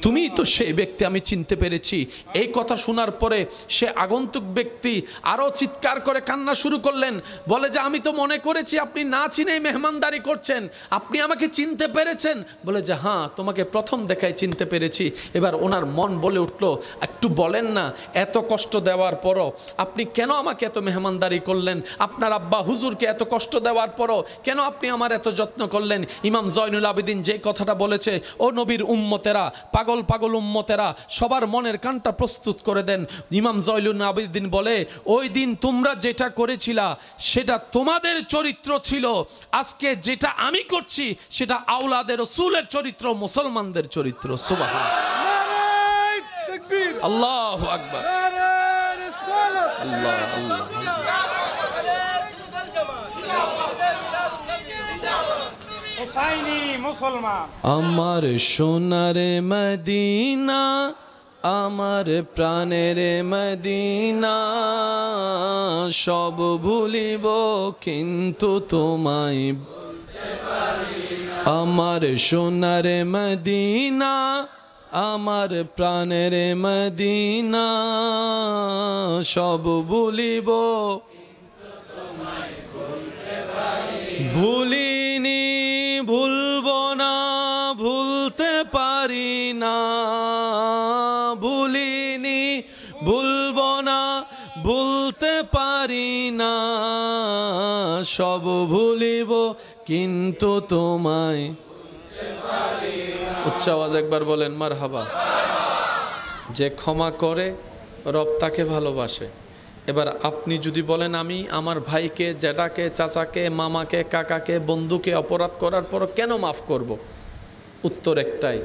তুমি তো সেই ব্যক্তি, আমি চিনতে পেরেছি। এই কথা শোনার পরে সে আগন্তুক ব্যক্তি আরও চিৎকার করে কান্না শুরু করলেন, বলে যে আমি তো মনে করেছি আপনি না চিনেই মেহমানদারি করছেন, আপনি আমাকে চিনতে পেরেছেন? বলে যে হ্যাঁ, তোমাকে প্রথম দেখায় চিনতে পেরেছি। এবার ওনার মন বলে উঠল, একটু বলেন না, এত কষ্ট দেওয়ার পরও আপনি কেন আমাকে এত মেহমানদারি করলেন? আপনার আব্বা হুজুরকে এত কষ্ট দেওয়ার পরও কেন আপনি আমার এত যত্ন করলেন? ইমাম জয়নুল আবেদিন যে কথাটা বলেছে, ও নবীর উম্মতেরা, পাগল পাগল উম্মতেরা, সবার মনের কানটা প্রস্তুত করে দেন। ইমাম জয়নুল আবেদিন বলে, ওই দিন তোমরা যেটা করেছিলা সেটা তোমাদের চরিত্র ছিল, আজকে যেটা আমি করছি সেটা আওলাদের রাসূলের চরিত্র, মুসলমানদের চরিত্র। সুবহানাল্লাহ, আল্লাহু আকবার, আল্লাহ আল্লাহ। আমার সোনার মদিনা, আমার প্রাণের মদিনা, সব ভুলিব কিন্তু তোমায়। আমার সোনার মদিনা, আমার প্রাণের মদিনা, সব ভুলিব, ভুলিনি ভুলব না, ভুলতে পারি না, ভুলিনি ভুলব না, ভুলতে পারি না, সব ভুলিব কিন্তু তোমায়। উচ্চ আওয়াজ একবার বলেন মারহাবা। যে ক্ষমা করে রব তাকে ভালোবাসে। এবার আপনি যদি বলেন আমি আমার ভাইকে, জ্যাঠাকে, চাচাকে, মামাকে, কাকাকে, বন্ধুকে অপরাধ করার পর কেন মাফ করব? উত্তর একটাই,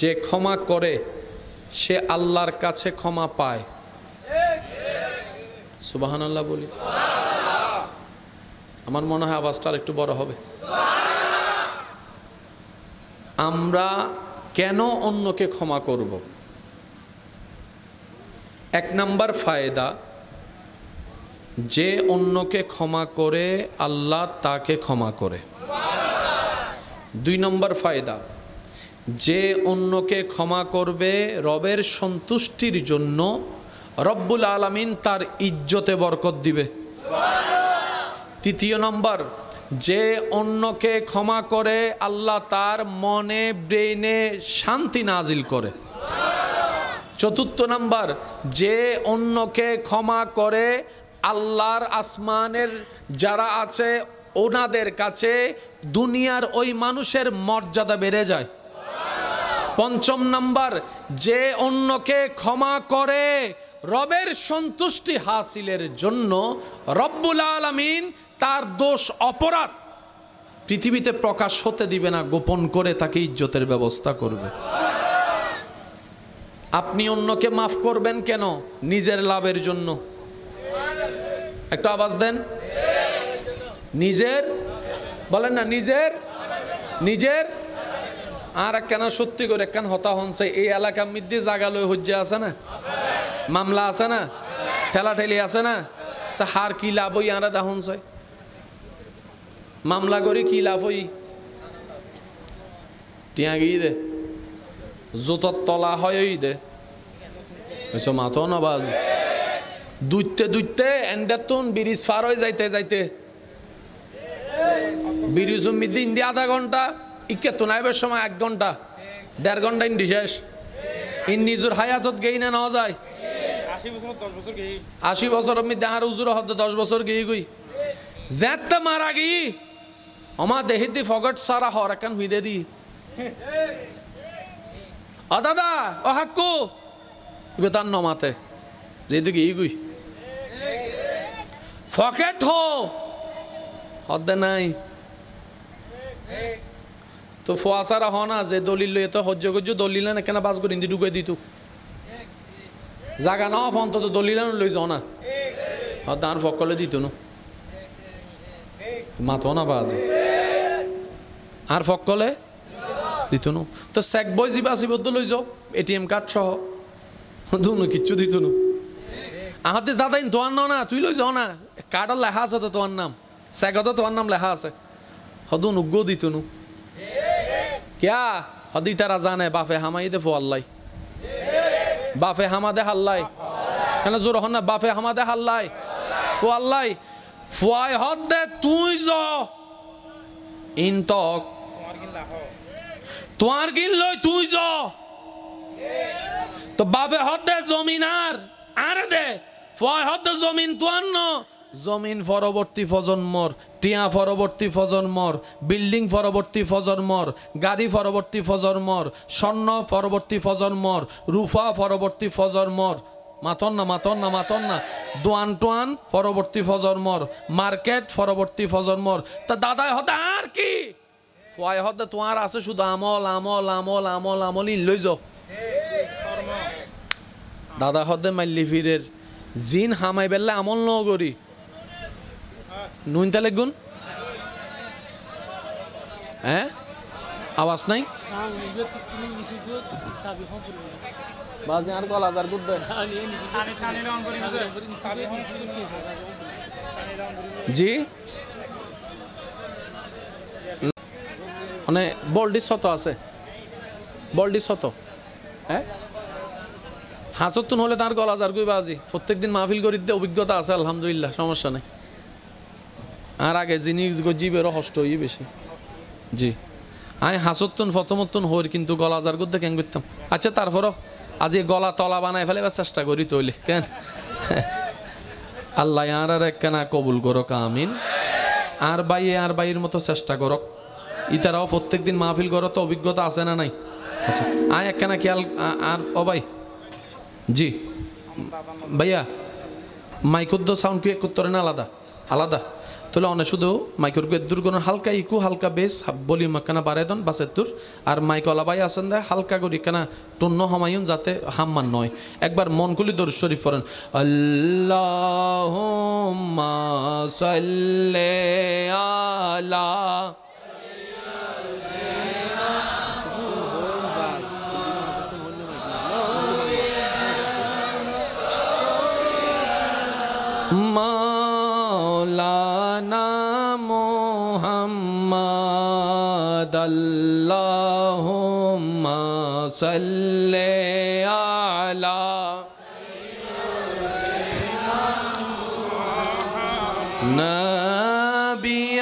যে ক্ষমা করে সে আল্লাহর কাছে ক্ষমা পায়। সুবহানাল্লাহ বলি। আমার মনে হয় আওয়াজটা আর একটু বড় হবে। আমরা কেন অন্যকে ক্ষমা করব? এক নাম্বার ফায়দা, যে অন্যকে ক্ষমা করে আল্লাহ তাকে ক্ষমা করে। দুই নম্বর ফায়দা, যে অন্যকে ক্ষমা করবে রবের সন্তুষ্টির জন্য রব্বুল আলামিন তার ইজ্জতে বরকত দিবে। তৃতীয় নম্বর, যে অন্যকে ক্ষমা করে আল্লাহ তার মনে ব্রেইনে শান্তি নাজিল করে। চতুর্থ নম্বর, যে অন্যকে ক্ষমা করে আল্লাহর আসমানের যারা আছে ওনাদের কাছে দুনিয়ার ওই মানুষের মর্যাদা বেড়ে যায়। পঞ্চম নম্বর, যে অন্যকে ক্ষমা করে রবের সন্তুষ্টি হাসিলের জন্য রব্বুল আলামিন তার দোষ অপরাধ পৃথিবীতে প্রকাশ হতে দিবে না, গোপন করে তাকে ইজ্জতের ব্যবস্থা করবে। আপনি অন্যকে মাফ করবেন কেন? নিজের লাভের জন্য। একটা আওয়াজ দেন, নিজের, বলেন না, নিজের। আর একখানা সত্যি করে একখান হতা হনছে এই এলাকার মধ্যে জাগা লই হজ্জা আছে না, মামলা আছে না, ঠেলাঠেলি আছে না, হার কি লাভ হই আরা দা হনছে মামলা করি কি লাভ হই? টিয়া গিয়ে দে জোতর তলা হয় দে মাথো না বাজ দুইতে এন্ডাতুন ব্রিজ পার হয়ে যাইতে ব্রিজ মধ্যে ইন্ডিয়া আধা ঘন্টা, ইকে তো নাইবের সময় 1 ঘন্টা 1.5 ঘন্টা ইন্ডি শেষ। ইন নিজের হায়াতত গেই না নেওয়া যায় 80 বছরের মধ্যে আর উজুর হতে 10 বছর গিয়ে গই জ্যাতে মারা গিয়ে আমার দেহিত দি ফগট সারা হর একান হুইদে দি ও দাদা ও হাক্কু ইবে তার নমাতে যেহেতু গিয়ে গুই ফকেট হদ্দে নাই তো ফোয়াসারা হ না যে দলিল লইয়ে তো হজ্জ গজ্জ দলিল না কেন বাস করে ইন্দি ঢুকে দিত জাগা না অন্তত দলিল লই যাও না হদ্দে আর ফকলে দিত না মাথো না বাজ আর ফকলে দিত না তো চেক বই যাবা আসিবদ্দ লই যাও এটিএম কার্ড সহ দুনো কিচ্ছু দিত না আহাতে দাদাইন তোমার না তুই লই যাও না কার্ডের লেখা আছে তো তোমার নাম চেকত তোমার নাম লেখা আছে হদু নুগ্গো দিত নু क्या हदी तारा जाने बाफे हमाई दे फोल्लाई बाफे हमा दे हल्लाई है ना जोर होना बाफे हमा दे हल्लाई फोल्लाई फुआई हद दे तू जो इन तक तुआर गिन लो तू जो तो बाफे हद दे जमीनार आरे दे फुआई हद दे जमीन तुआर नो জমিন পরবর্তী প্রজন্মর, টিয়া পরবর্তী প্রজন্মর, বিল্ডিং পরবর্তী প্রজন্মর, গাড়ি পরবর্তী প্রজন্মর, স্বর্ণ পরবর্তী প্রজন্মর, রূপা পরবর্তী প্রজন্মর, মাতন না দোয়ান টোয়ান পরবর্তী প্রজন্মর, মার্কেট পরবর্তী প্রজন্মর। তা দাদাই হতে আর কি ফয় হতে তোমার আছে শুধু আমলই লই যাও দাদা হতে মাল্লি ফিরের জিন হামাই বেললে আমল নগরী নুন তালে গুণ হ্যাঁ আওয়াজ নাই বাজে আর গলা যার গুদ জি মানে বলডি শত আছে বলডি শত হ্যাঁ হাসতুন হলে তার গলা যার গুই বাজি প্রত্যেকদিন মাহফিল করিতে অভিজ্ঞতা আছে আলহামদুলিল্লাহ সমস্যা নেই আর আগে যিনি জীবেরও কষ্ট হই বেশি জি আমি হাসতুন প্রথমতুন হই কিন্তু গলা যার গুদ্দে কেন করতাম আচ্ছা তারপরও আজ এই গলা তলা বানাই ফেলে চেষ্টা করি তৈলে কেন আল্লাহ আর একখানা কবুল করো আমিন আর বাইয়ের মতো চেষ্টা করো ইতারাও প্রত্যেকদিন মাহফিল করো তো অভিজ্ঞতা আছে না নাই আচ্ছা আয় একখানা খেয়াল আর ও ভাই জি ভাইয়া মাইকুদ্দ সাউন্ড কি করতে না আলাদা তাহলে অনেক শুধু মাইকের দুর্গণ হালকা ইকু হালকা বেশ বলি মাকানা বাড়াই দন বাসের দূর আর মাইক অলাবাই আসেন দেয় হালকা করি কেনা টন্য হমায়ুন যাতে হাম্মান নয় একবার মন খুলি দরুদ শরীফ পড়েন আল্লাহুম্মা সাল্লি আলা মাওলানা মুহাম্মদ আল্লাহুম্মা সাল্লি আলা নবিয়ানা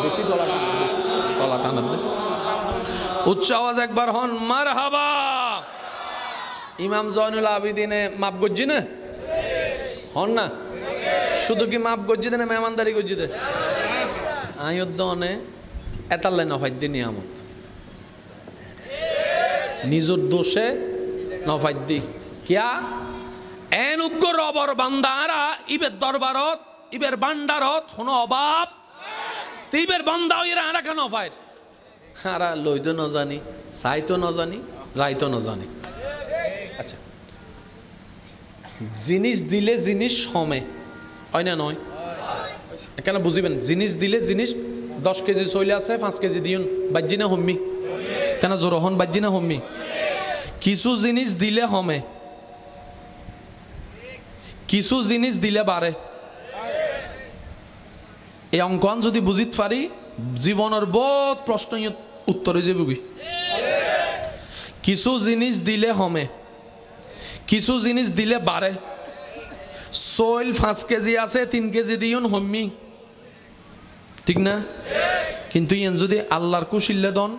বেশি গলা টানান উচ্চ আওয়াজ একবার হন মারহাবা ইমাম জয়নুল আবিদিনে মাপ গজ্জি না হন না শুধু কি মাপ গজ্জি দে না মেহমানদারি গজ্জি দে আয়োদ্দনে এতাল্লাই নফাইদ্দি নিয়ামত নিজের দোষে নফাইদ্দি কিয়া এন উগ্র রবর বান্দারা ইবের দরবারত ইবের বান্ডারত কোনো অভাব ইবের বান্দা ইরা আরা কেন ফাইর আরা লইতো ন জানি চাইতো ন জানি রাইতো ন জানি আচ্ছা জিনিস দিলে জিনিস হমে হয় না নয় কেন বুঝিবেন জিনিস দিলে জিনিস 10 কেজি চলে আছে 5 কেজি দিউন বাজ্জি না হম্মি কেন জোর হন বাজ্জি না হম্মি কিছু জিনিস দিলে হমে কিছু জিনিস দিলে বাড়ে এই অঙ্কন যদি বুঝিত পারি জীবনের বহুত প্রশ্ন উত্তরে যে বুঝি কিছু জিনিস দিলে হমে কিছু জিনিস দিলে বাড়ে সোয়েল 5 কেজি আছে 3 কেজি দিউন হম্মি ঠিক না কিন্তু ইয়েন যদি আল্লাহর কুশিল্লে দন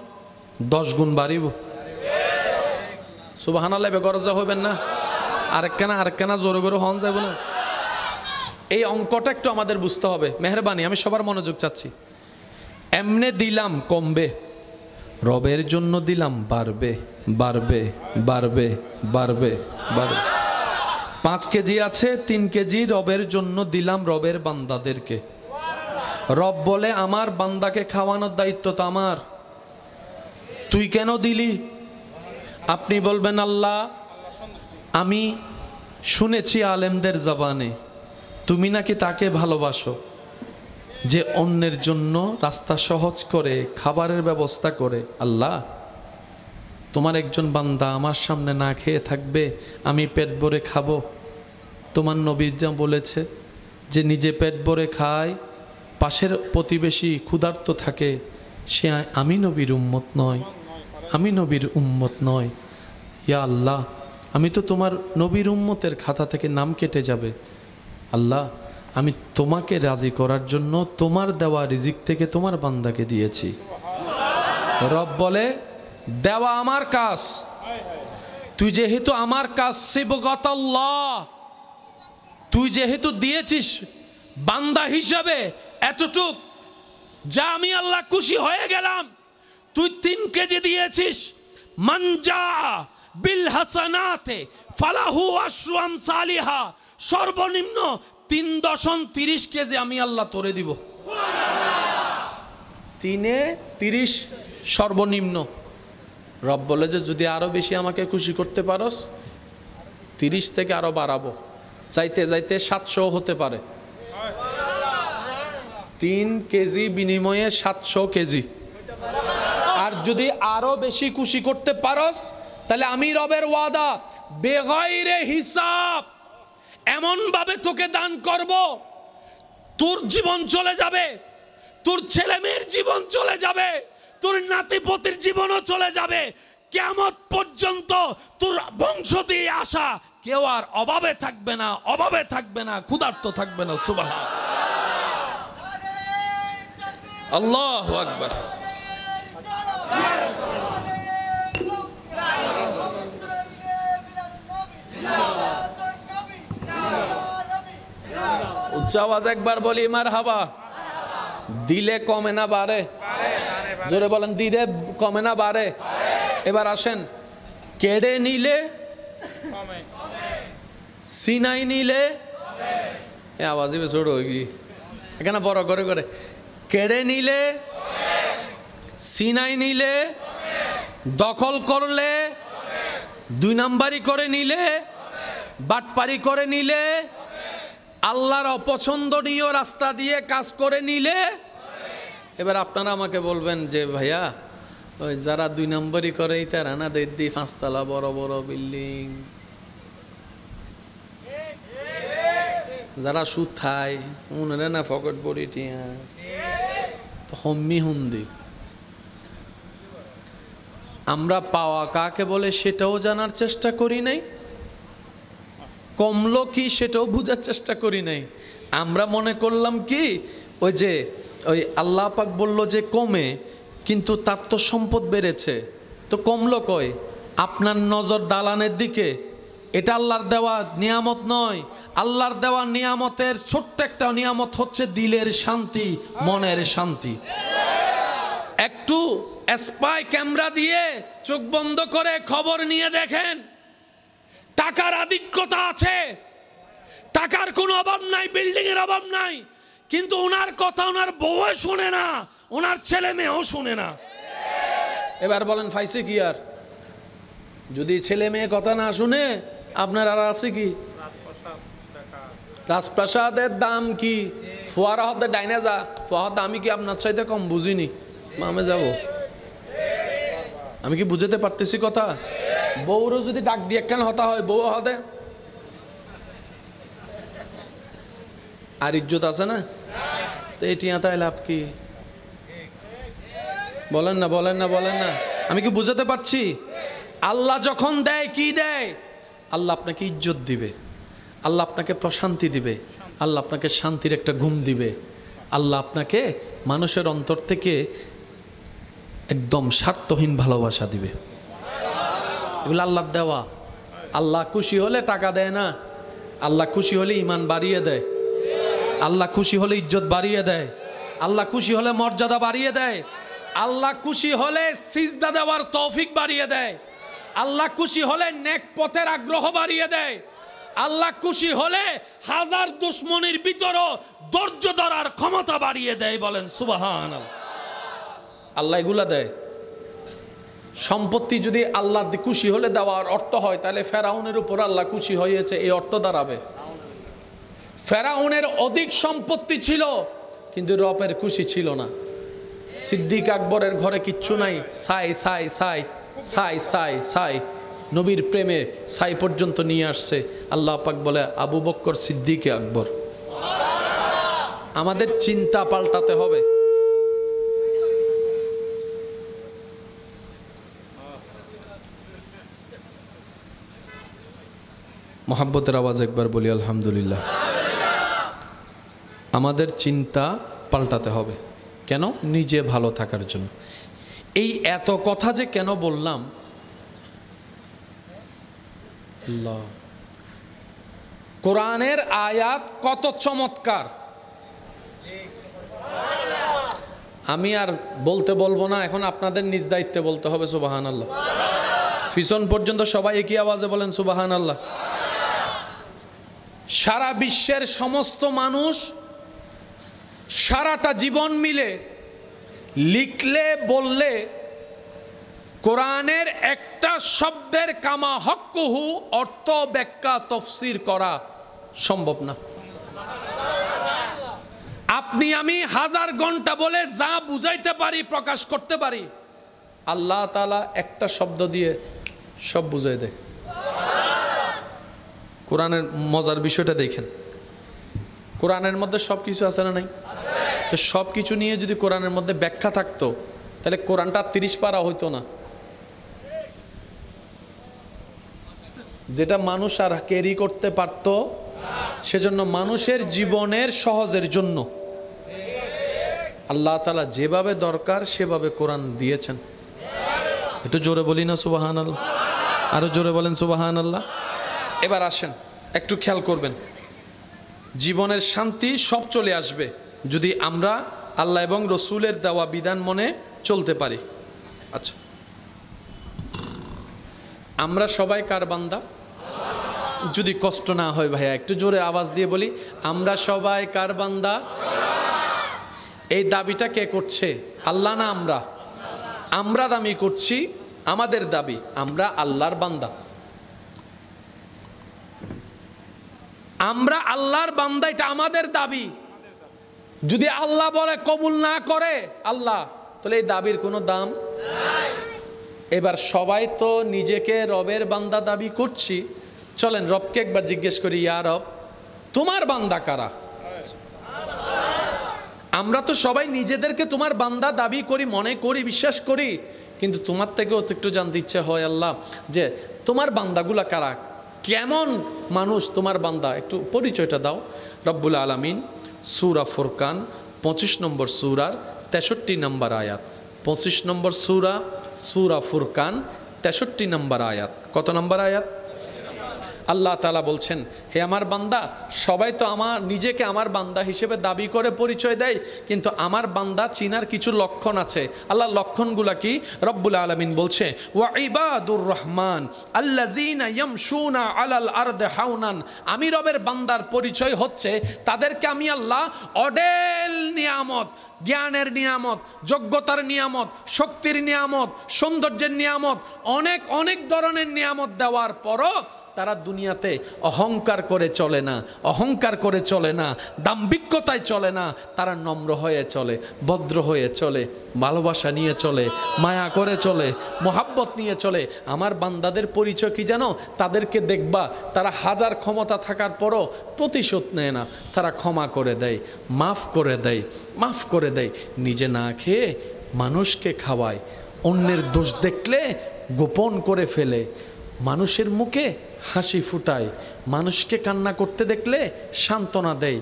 10 গুণ বাড়িব সুবহানাল্লাহ বেগরজা হইবেন না আরেকখানা জোরে জোরে হন যাইব না এই অঙ্কটা একটু আমাদের বুঝতে হবে মেহরবানি আমি সবার মনোযোগ চাচ্ছি এমনে দিলাম কমবে রবের জন্য দিলাম বাড়বে বাড়বে বাড়বে বাড়বে বাড়বে 5 কেজি আছে 3 কেজি রবের জন্য দিলাম রবের বান্দাদেরকে রব বলে আমার বান্দাকে খাওয়ানোর দায়িত্ব তো আমার তুই কেন দিলি আপনি বলবেন আল্লাহ আমি শুনেছি আলেমদের জবানে তুমি নাকি তাকে ভালোবাসো যে অন্যের জন্য রাস্তা সহজ করে খাবারের ব্যবস্থা করে আল্লাহ তোমার একজন বান্দা আমার সামনে না খেয়ে থাকবে আমি পেট ভরে খাবো তোমার নবী যা বলেছে যে নিজে পেট ভরে খায় পাশের প্রতিবেশী ক্ষুধার্ত থাকে সে আমি নবীর উম্মত নয় আমি নবীর উম্মত নয় ইয়া আল্লাহ আমি তো তোমার নবীর উম্মতের খাতা থেকে নাম কেটে যাবে আল্লাহ আমি তোমাকে রাজি করার জন্য তোমার দেওয়া রিজিক থেকে তোমার বান্দাকে দিয়েছি রব বলে দেওয়া আমার কাজ তুই যেহেতু আমার কাজ সিবগাতাল্লাহ তুই যেহেতু দিয়েছিস বান্দা হিসাবে এতটুক যা আমি আল্লাহ খুশি হয়ে গেলাম তুই 3 কেজি দিয়েছিস মানজা বিল হাসানাতে ফালাহু আশরু আমসালিহা সর্বনিম্ন 3.30 কেজি আমি আল্লাহ তোরে দিব 3-30 সর্বনিম্ন রব বলে যে যদি আরো বেশি আমাকে খুশি করতে পারোস 30 থেকে আরো বাড়াবো চাইতে যাইতে 700 হতে পারে 3 কেজি বিনিময়ে 700 কেজি আর যদি আরো বেশি খুশি করতে পারোস তাহলে আমি রবের ওয়াদা বেগাইরে হিসাব এমন ভাবে তোকে দান করব তোর জীবন চলে যাবে তোর ছেলে মেয়ের জীবন চলে যাবে তোর নাতিপতির জীবনও চলে যাবে কিয়ামত পর্যন্ত তোর বংশ দিয়ে আসা কেউ আর অভাবে থাকবে না ক্ষুধার্ত থাকবে না সুবহান আল্লাহু আকবার উচ্চ আওয়াজ একবার বলি মারহাবা দিলে কমে না বাড়ে জোরে বলেন দিলে কমে না বাড়ে এবার আসেন কেড়ে নিলে সিনাই নিলে এ আওয়াজই ছোট হয়ে গিয়ে এখানে বড় করে করে কেড়ে নিলে, সিনাই নিলে, দখল করলে, 2 নাম্বারি করে নিলে, বাটপারি করে নিলে, আল্লাহর অপছন্দনীয় রাস্তা দিয়ে কাজ করে নিলে। এবার আপনারা আমাকে বলবেন যে ভাইয়া ওই যারা 2 নম্বরই করে তারা না দিই 5 তলা বড় বড় বিল্ডিং, যারা সুদ খায় উনারা না ফকট বড়ি টিয়া তো হম্মি হুন্দি। আমরা পাওয়া কাকে বলে সেটাও জানার চেষ্টা করি নাই, কমলো কি সেটাও বোঝার চেষ্টা করি নাই। আমরা মনে করলাম কি ওই যে ওই আল্লাহ পাক বলল যে কমে, কিন্তু তার তো সম্পদ বেড়েছে, তো কমলো কই? আপনার নজর দালানের দিকে। এটা আল্লাহর দেওয়া নিয়ামত নয়। আল্লাহর দেওয়া নিয়ামতের ছোট্ট একটা নিয়ামত হচ্ছে দিলের শান্তি, মনের শান্তি। একটু স্পাই ক্যামেরা দিয়ে চোখ বন্ধ করে খবর নিয়ে দেখেন, টাকার আধিক্যতা আছে, টাকার কোনো অভাব নাই, বিল্ডিং এর অভাব নাই, কিন্তু ওনার কথা ওনার বউ শুনে না, ওনার ছেলে মেয়েও শুনে না। এবার বলেন ফাইসে কি? আর যদি ছেলে মেয়ে কথা না শুনে আপনার আর আছে কি? রাজপ্রাসাদের দাম কি? ফোয়ারা হতে ডাইনে যা, ফোয়ার দামি কি আপনার চাইতে কম? বুঝিনি মামে যাব, আমি কি বুঝতে পারতেছি কথা? বউরও যদি ডাক দিয়ে কেন হতা হয়, বউ হতে আর ইজ্জত আছে না? তো এটি তাই লাভ কি? বলেন না, বলেন না, বলেন না। আমি কি বুঝাতে পারছি? আল্লাহ যখন দেয় কি দেয়? আল্লাহ আপনাকে ইজ্জত দিবে, আল্লাহ আপনাকে প্রশান্তি দিবে, আল্লাহ আপনাকে শান্তির একটা ঘুম দিবে, আল্লাহ আপনাকে মানুষের অন্তর থেকে একদম স্বার্থহীন ভালোবাসা দিবে। এগুলো আল্লাহর দেওয়া। আল্লাহ খুশি হলে টাকা দেয় না, আল্লাহ খুশি হলে ইমান বাড়িয়ে দেয়, আল্লাহ খুশি হলে ইজ্জত বাড়িয়ে দেয়, আল্লাহ খুশি হলে মর্যাদা বাড়িয়ে দেয়, আল্লাহ খুশি হলে সিজদা দেওয়ার তৌফিক বাড়িয়ে দেয়, আল্লাহ খুশি হলে নেক পথের আগ্রহ বাড়িয়ে দেয়, আল্লাহ খুশি হলে হাজার দুশ্মনির ভিতরও ধৈর্য ধরার ক্ষমতা বাড়িয়ে দেয়। বলেন সুবহানাল্লাহ। আল্লাহ এগুলা দেয়। সম্পত্তি যদি আল্লাহ খুশি হলে দেওয়ার অর্থ হয়, তাহলে ফেরাউনের উপর আল্লাহ খুশি হয়েছে এই অর্থ দাঁড়াবে। ফেরাউনের অধিক সম্পত্তি ছিল কিন্তু রবের খুশি ছিল না। সিদ্দিক আকবরের ঘরে কিচ্ছু নাই, সাই সাই সাই সাই সাই সাই, নবীর প্রেমে সাই পর্যন্ত নিয়ে আসছে। আল্লাহ পাক বলে আবু বকর সিদ্দিক আকবর। আমাদের চিন্তা পাল্টাতে হবে। মোহাব্বতের আওয়াজ একবার বলি আলহামদুলিল্লাহ। আমাদের চিন্তা পাল্টাতে হবে। কেন? নিজে ভালো থাকার জন্য। এই এত কথা যে কেন বললাম, আল্লাহ কোরআনের আয়াত কত চমৎকার, আমি আর বলবো না, এখন আপনাদের নিজ দায়িত্বে বলতে হবে সুবহানাল্লাহ। পিছন পর্যন্ত সবাই একই আওয়াজে বলেন সুবহানাল্লাহ। সারা বিশ্বের সমস্ত মানুষ সারাটা জীবন মিলে লিখলে বললে কোরআনের একটা শব্দের কামা হক্কুহু অর্থ ব্যাখ্যা তফসির করা সম্ভব না। আপনি আমি হাজার ঘন্টা বলে যা বুঝাইতে পারি, প্রকাশ করতে পারি, আল্লাহ তাআলা একটা শব্দ দিয়ে সব বুঝাই দেয়। কোরআনের মজার বিষয়টা দেখেন, কোরআনের মধ্যে সব কিছু আছে না নাই? তো সব কিছু নিয়ে যদি কোরআনের মধ্যে ব্যাখ্যা থাকতো, তাহলে কোরআনটা 30 পারা হইতো না। যেটা মানুষ আর ক্যারি করতে পারতো, সেজন্য মানুষের জীবনের সহজের জন্য আল্লাহ তাআলা যেভাবে দরকার সেভাবে কোরআন দিয়েছেন। একটু জোরে বলি না সুবহানাল্লাহ? আরো জোরে বলেন সুবহানাল্লাহ। এবার আসেন, একটু খেয়াল করবেন, জীবনের শান্তি সব চলে আসবে যদি আমরা আল্লাহ এবং রসুলের দেওয়া বিধান মনে চলতে পারি। আচ্ছা, আমরা সবাই কার বান্দা? যদি কষ্ট না হয় ভাইয়া একটু জোরে আওয়াজ দিয়ে বলি, আমরা সবাই কার বান্দা? এই দাবিটা কে করছে? আল্লাহ না আমরা? আমরা দাবি করছি, আমাদের দাবি আমরা আল্লাহর বান্দা। আমরা আল্লাহর বান্দা, এটা আমাদের দাবি। যদি আল্লাহ বলে কবুল না করে আল্লাহ, তাহলে এই দাবির কোনো দাম নাই। এবার সবাই তো নিজেকে রবের বান্দা দাবি করছি, চলেন রবকে একবার জিজ্ঞেস করি, ইয়া রব তোমার বান্দা কারা? আমরা তো সবাই নিজেদেরকে তোমার বান্দা দাবি করি, মনে করি, বিশ্বাস করি, কিন্তু তোমার থেকেও একটু জানতে ইচ্ছে হয় আল্লাহ যে তোমার বান্দাগুলা কারা, কেমন মানুষ তোমার বান্দা, একটু পরিচয়টা দাও। রব্বুল আলামিন সূরা ফুরকান 25 নম্বর সূরার 63 নম্বর আয়াত, 25 নম্বর সূরা ফুরকান 63 নম্বর আয়াত। কত নম্বর আয়াত? আল্লাহ তাআলা বলছেন, হে আমার বান্দা, সবাই তো নিজেকে আমার বান্দা হিসেবে দাবি করে পরিচয় দেয়, কিন্তু আমার বান্দা চিনার কিছু লক্ষণ আছে। আল্লাহ লক্ষণগুলা কি? রব্বুল আলামিন বলছে, ওয়া ইবাদুর রহমান আল্লাযীনা ইয়ামশুনা আলাল আরদি হাওনান। আমি রবের বান্দার পরিচয় হচ্ছে তাদেরকে আমি আল্লাহ অডেল নিয়ামত, জ্ঞানের নিয়ামত, যোগ্যতার নিয়ামত, শক্তির নিয়ামত, সৌন্দর্যের নিয়ামত, অনেক অনেক ধরনের নিয়ামত দেওয়ার পরও তারা দুনিয়াতে অহংকার করে চলে না, অহংকার করে চলে না, দাম্ভিকতায় চলে না, তারা নম্র হয়ে চলে, ভদ্র হয়ে চলে, ভালোবাসা নিয়ে চলে, মায়া করে চলে, মোহাব্বত নিয়ে চলে। আমার বান্দাদের পরিচয় কি জানো? তাদেরকে দেখবা তারা হাজার ক্ষমতা থাকার পরও প্রতিশোধ নেয় না, তারা ক্ষমা করে দেয়, মাফ করে দেয়, মাফ করে দেয়, নিজে না খেয়ে মানুষকে খাওয়ায়, অন্যের দোষ দেখলে গোপন করে ফেলে, মানুষের মুখে হাসি ফুটায়, মানুষকে কান্না করতে দেখলে সান্ত্বনা দেয়,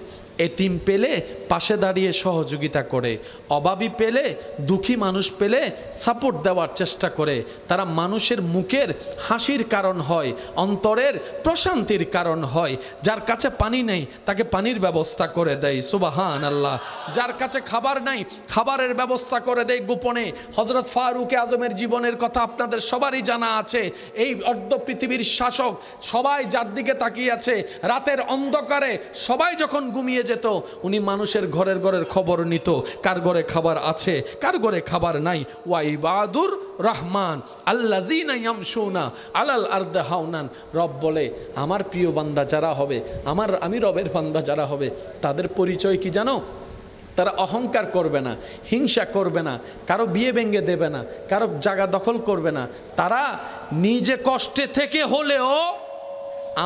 এতিম পেলে পাশে দাঁড়িয়ে সহযোগিতা করে, অভাবী পেলে, দুঃখী মানুষ পেলে সাপোর্ট দেওয়ার চেষ্টা করে। তারা মানুষের মুখের হাসির কারণ হয়, অন্তরের প্রশান্তির কারণ হয়। যার কাছে পানি নেই তাকে পানির ব্যবস্থা করে দেয়, সুবহানাল্লাহ। যার কাছে খাবার নাই খাবারের ব্যবস্থা করে দেয় গোপনে। হযরত ফারুক আজমের জীবনের কথা আপনাদের সবারই জানা আছে। এই অর্ধ পৃথিবীর শাসক, সবাই যার দিকে তাকিয়ে আছে, রাতের অন্ধকারে সবাই যখন ঘুমিয়ে যেত, উনি মানুষের ঘরের ঘরের খবর নিত, কার ঘরে খাবার আছে, কার ঘরে খাবার নাই। ওয়া ইবাদুর রহমান আল্লাযীনা ইয়ামশুনা আলাল আরদি হাওনান। রব বলে আমার প্রিয় বান্দা যারা হবে, আমি রবের বান্দা যারা হবে, তাদের পরিচয় কি জানো? তারা অহংকার করবে না, হিংসা করবে না, কারো বিয়ে ভেঙে দেবে না, কারো জায়গা দখল করবে না। তারা নিজে কষ্টে থেকে হলেও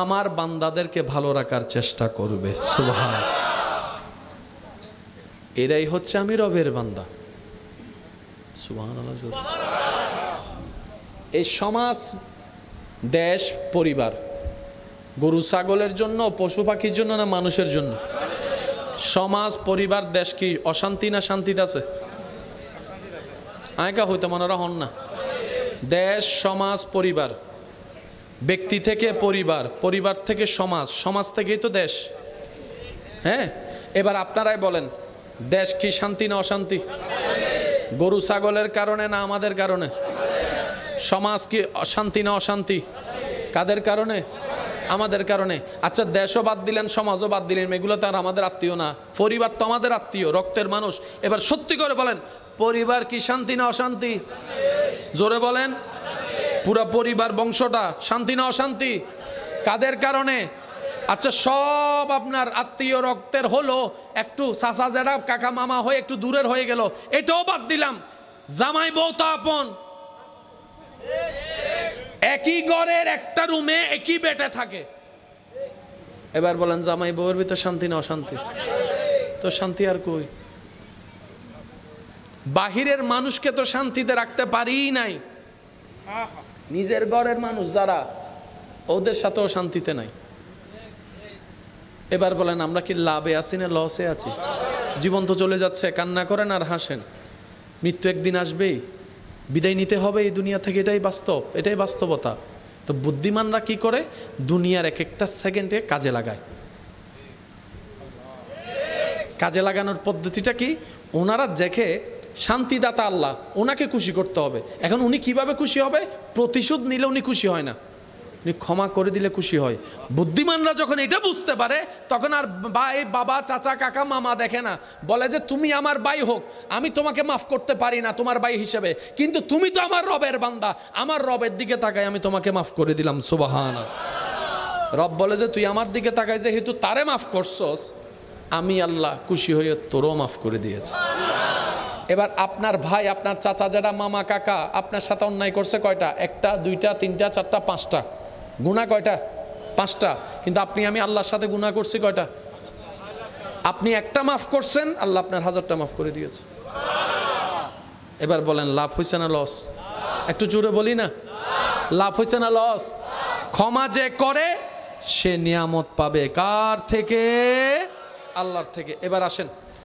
আমার বান্দাদেরকে ভালো রাখার চেষ্টা করবে। সুবহান। এরাই হচ্ছে আমি রবের বান্দা। সুবহানাল্লাহ। এই সমাজ, দেশ, পরিবার গরু ছাগলের জন্য, পশু পাখির জন্য না মানুষের জন্য? সমাজ, পরিবার, দেশ কি অশান্তি না শান্তিতে আছে? আয়কা হইতে মনে হন না। দেশ, সমাজ, পরিবার, ব্যক্তি থেকে পরিবার, পরিবার থেকে সমাজ, সমাজ থেকেই তো দেশ। হ্যাঁ, এবার আপনারাই বলেন, দেশ কি শান্তি না অশান্তি? গরু ছাগলের কারণে না আমাদের কারণে? সমাজ কি শান্তি না অশান্তি? কাদের কারণে? আমাদের কারণে। আচ্ছা, দেশও বাদ দিলেন, সমাজও বাদ দিলেন, এগুলো তো আর আমাদের আত্মীয় না। পরিবার তো আমাদের আত্মীয়, রক্তের মানুষ। এবার সত্যি করে বলেন, পরিবার কি শান্তি না অশান্তি? জোরে বলেন। পুরা পরিবার, বংশটা শান্তি না অশান্তি? কাদের কারণে? আচ্ছা, সব আপনার আত্মীয় রক্তের হলো, একটু চাচা জেঠা কাকা মামা হয়ে একটু দূরের হয়ে গেল, এটাও বাদ দিলাম। জামাই বউ তো আপন, একই ঘরের একটা রুমে একই বেটে থাকে। এবার বলেন, জামাই বউয়ের ভিতর শান্তি না অশান্তি? তো শান্তি আর কই? বাহিরের মানুষকে তো শান্তিতে রাখতে পারি নাই, নিজের ঘরের মানুষ যারা, ওদের সাথেও শান্তিতে নাই। এবার বলেন, আমরা কি লাভে আছি না লসে আছি? জীবন তো চলে যাচ্ছে, কান্না করেন আর হাসেন, মৃত্যু একদিন আসবেই, বিদায় নিতে হবে এই দুনিয়া থেকে, এটাই বাস্তব, এটাই বাস্তবতা। তো বুদ্ধিমানরা কি করে? দুনিয়ার এক একটা সেকেন্ডে কাজে লাগায়। কাজে লাগানোর পদ্ধতিটা কি? ওনারা দেখে শান্তিদাতা আল্লাহ, ওনাকে খুশি করতে হবে। এখন উনি কিভাবে খুশি হবে? প্রতিশোধ নিলে উনি খুশি হয় না। উনি ক্ষমা করে দিলে খুশি হয়। বুদ্ধিমানরা যখন এটা বুঝতে পারে তখন আর ভাই বাবা চাচা কাকা মামা দেখে না, বলে যে তুমি আমার ভাই হোক, আমি তোমাকে মাফ করতে পারি না তোমার ভাই হিসেবে, কিন্তু তুমি তো আমার রবের বান্দা, আমার রবের দিকে তাকাই আমি তোমাকে মাফ করে দিলাম। সুবহানাল্লাহ। রব বলে যে তুই আমার দিকে তাকাই যেহেতু তারে মাফ করছস, আমি আল্লাহ খুশি হয়ে তোরও মাফ করে দিয়েছি। এবার আপনার ভাই আপনার চাচা যারা মামা কাকা আপনার সাথে অন্যায় করছে কয়টা? একটা দুইটা তিনটা চারটা পাঁচটা, গুনাহ কয়টা? পাঁচটা। কিন্তু আপনি আমি আল্লাহর সাথে গুনাহ করছি কয়টা? আপনি একটা মাফ করছেন, আল্লাহ আপনার 1000টা মাফ করে দিয়েছে। এবার বলেন লাভ হয়েছে না লস? একটু জোরে বলি না, লাভ হয়েছে না লস? ক্ষমা যে করে সে নিয়ামত পাবে কার থেকে? আল্লাহর থেকে। এবার আসেন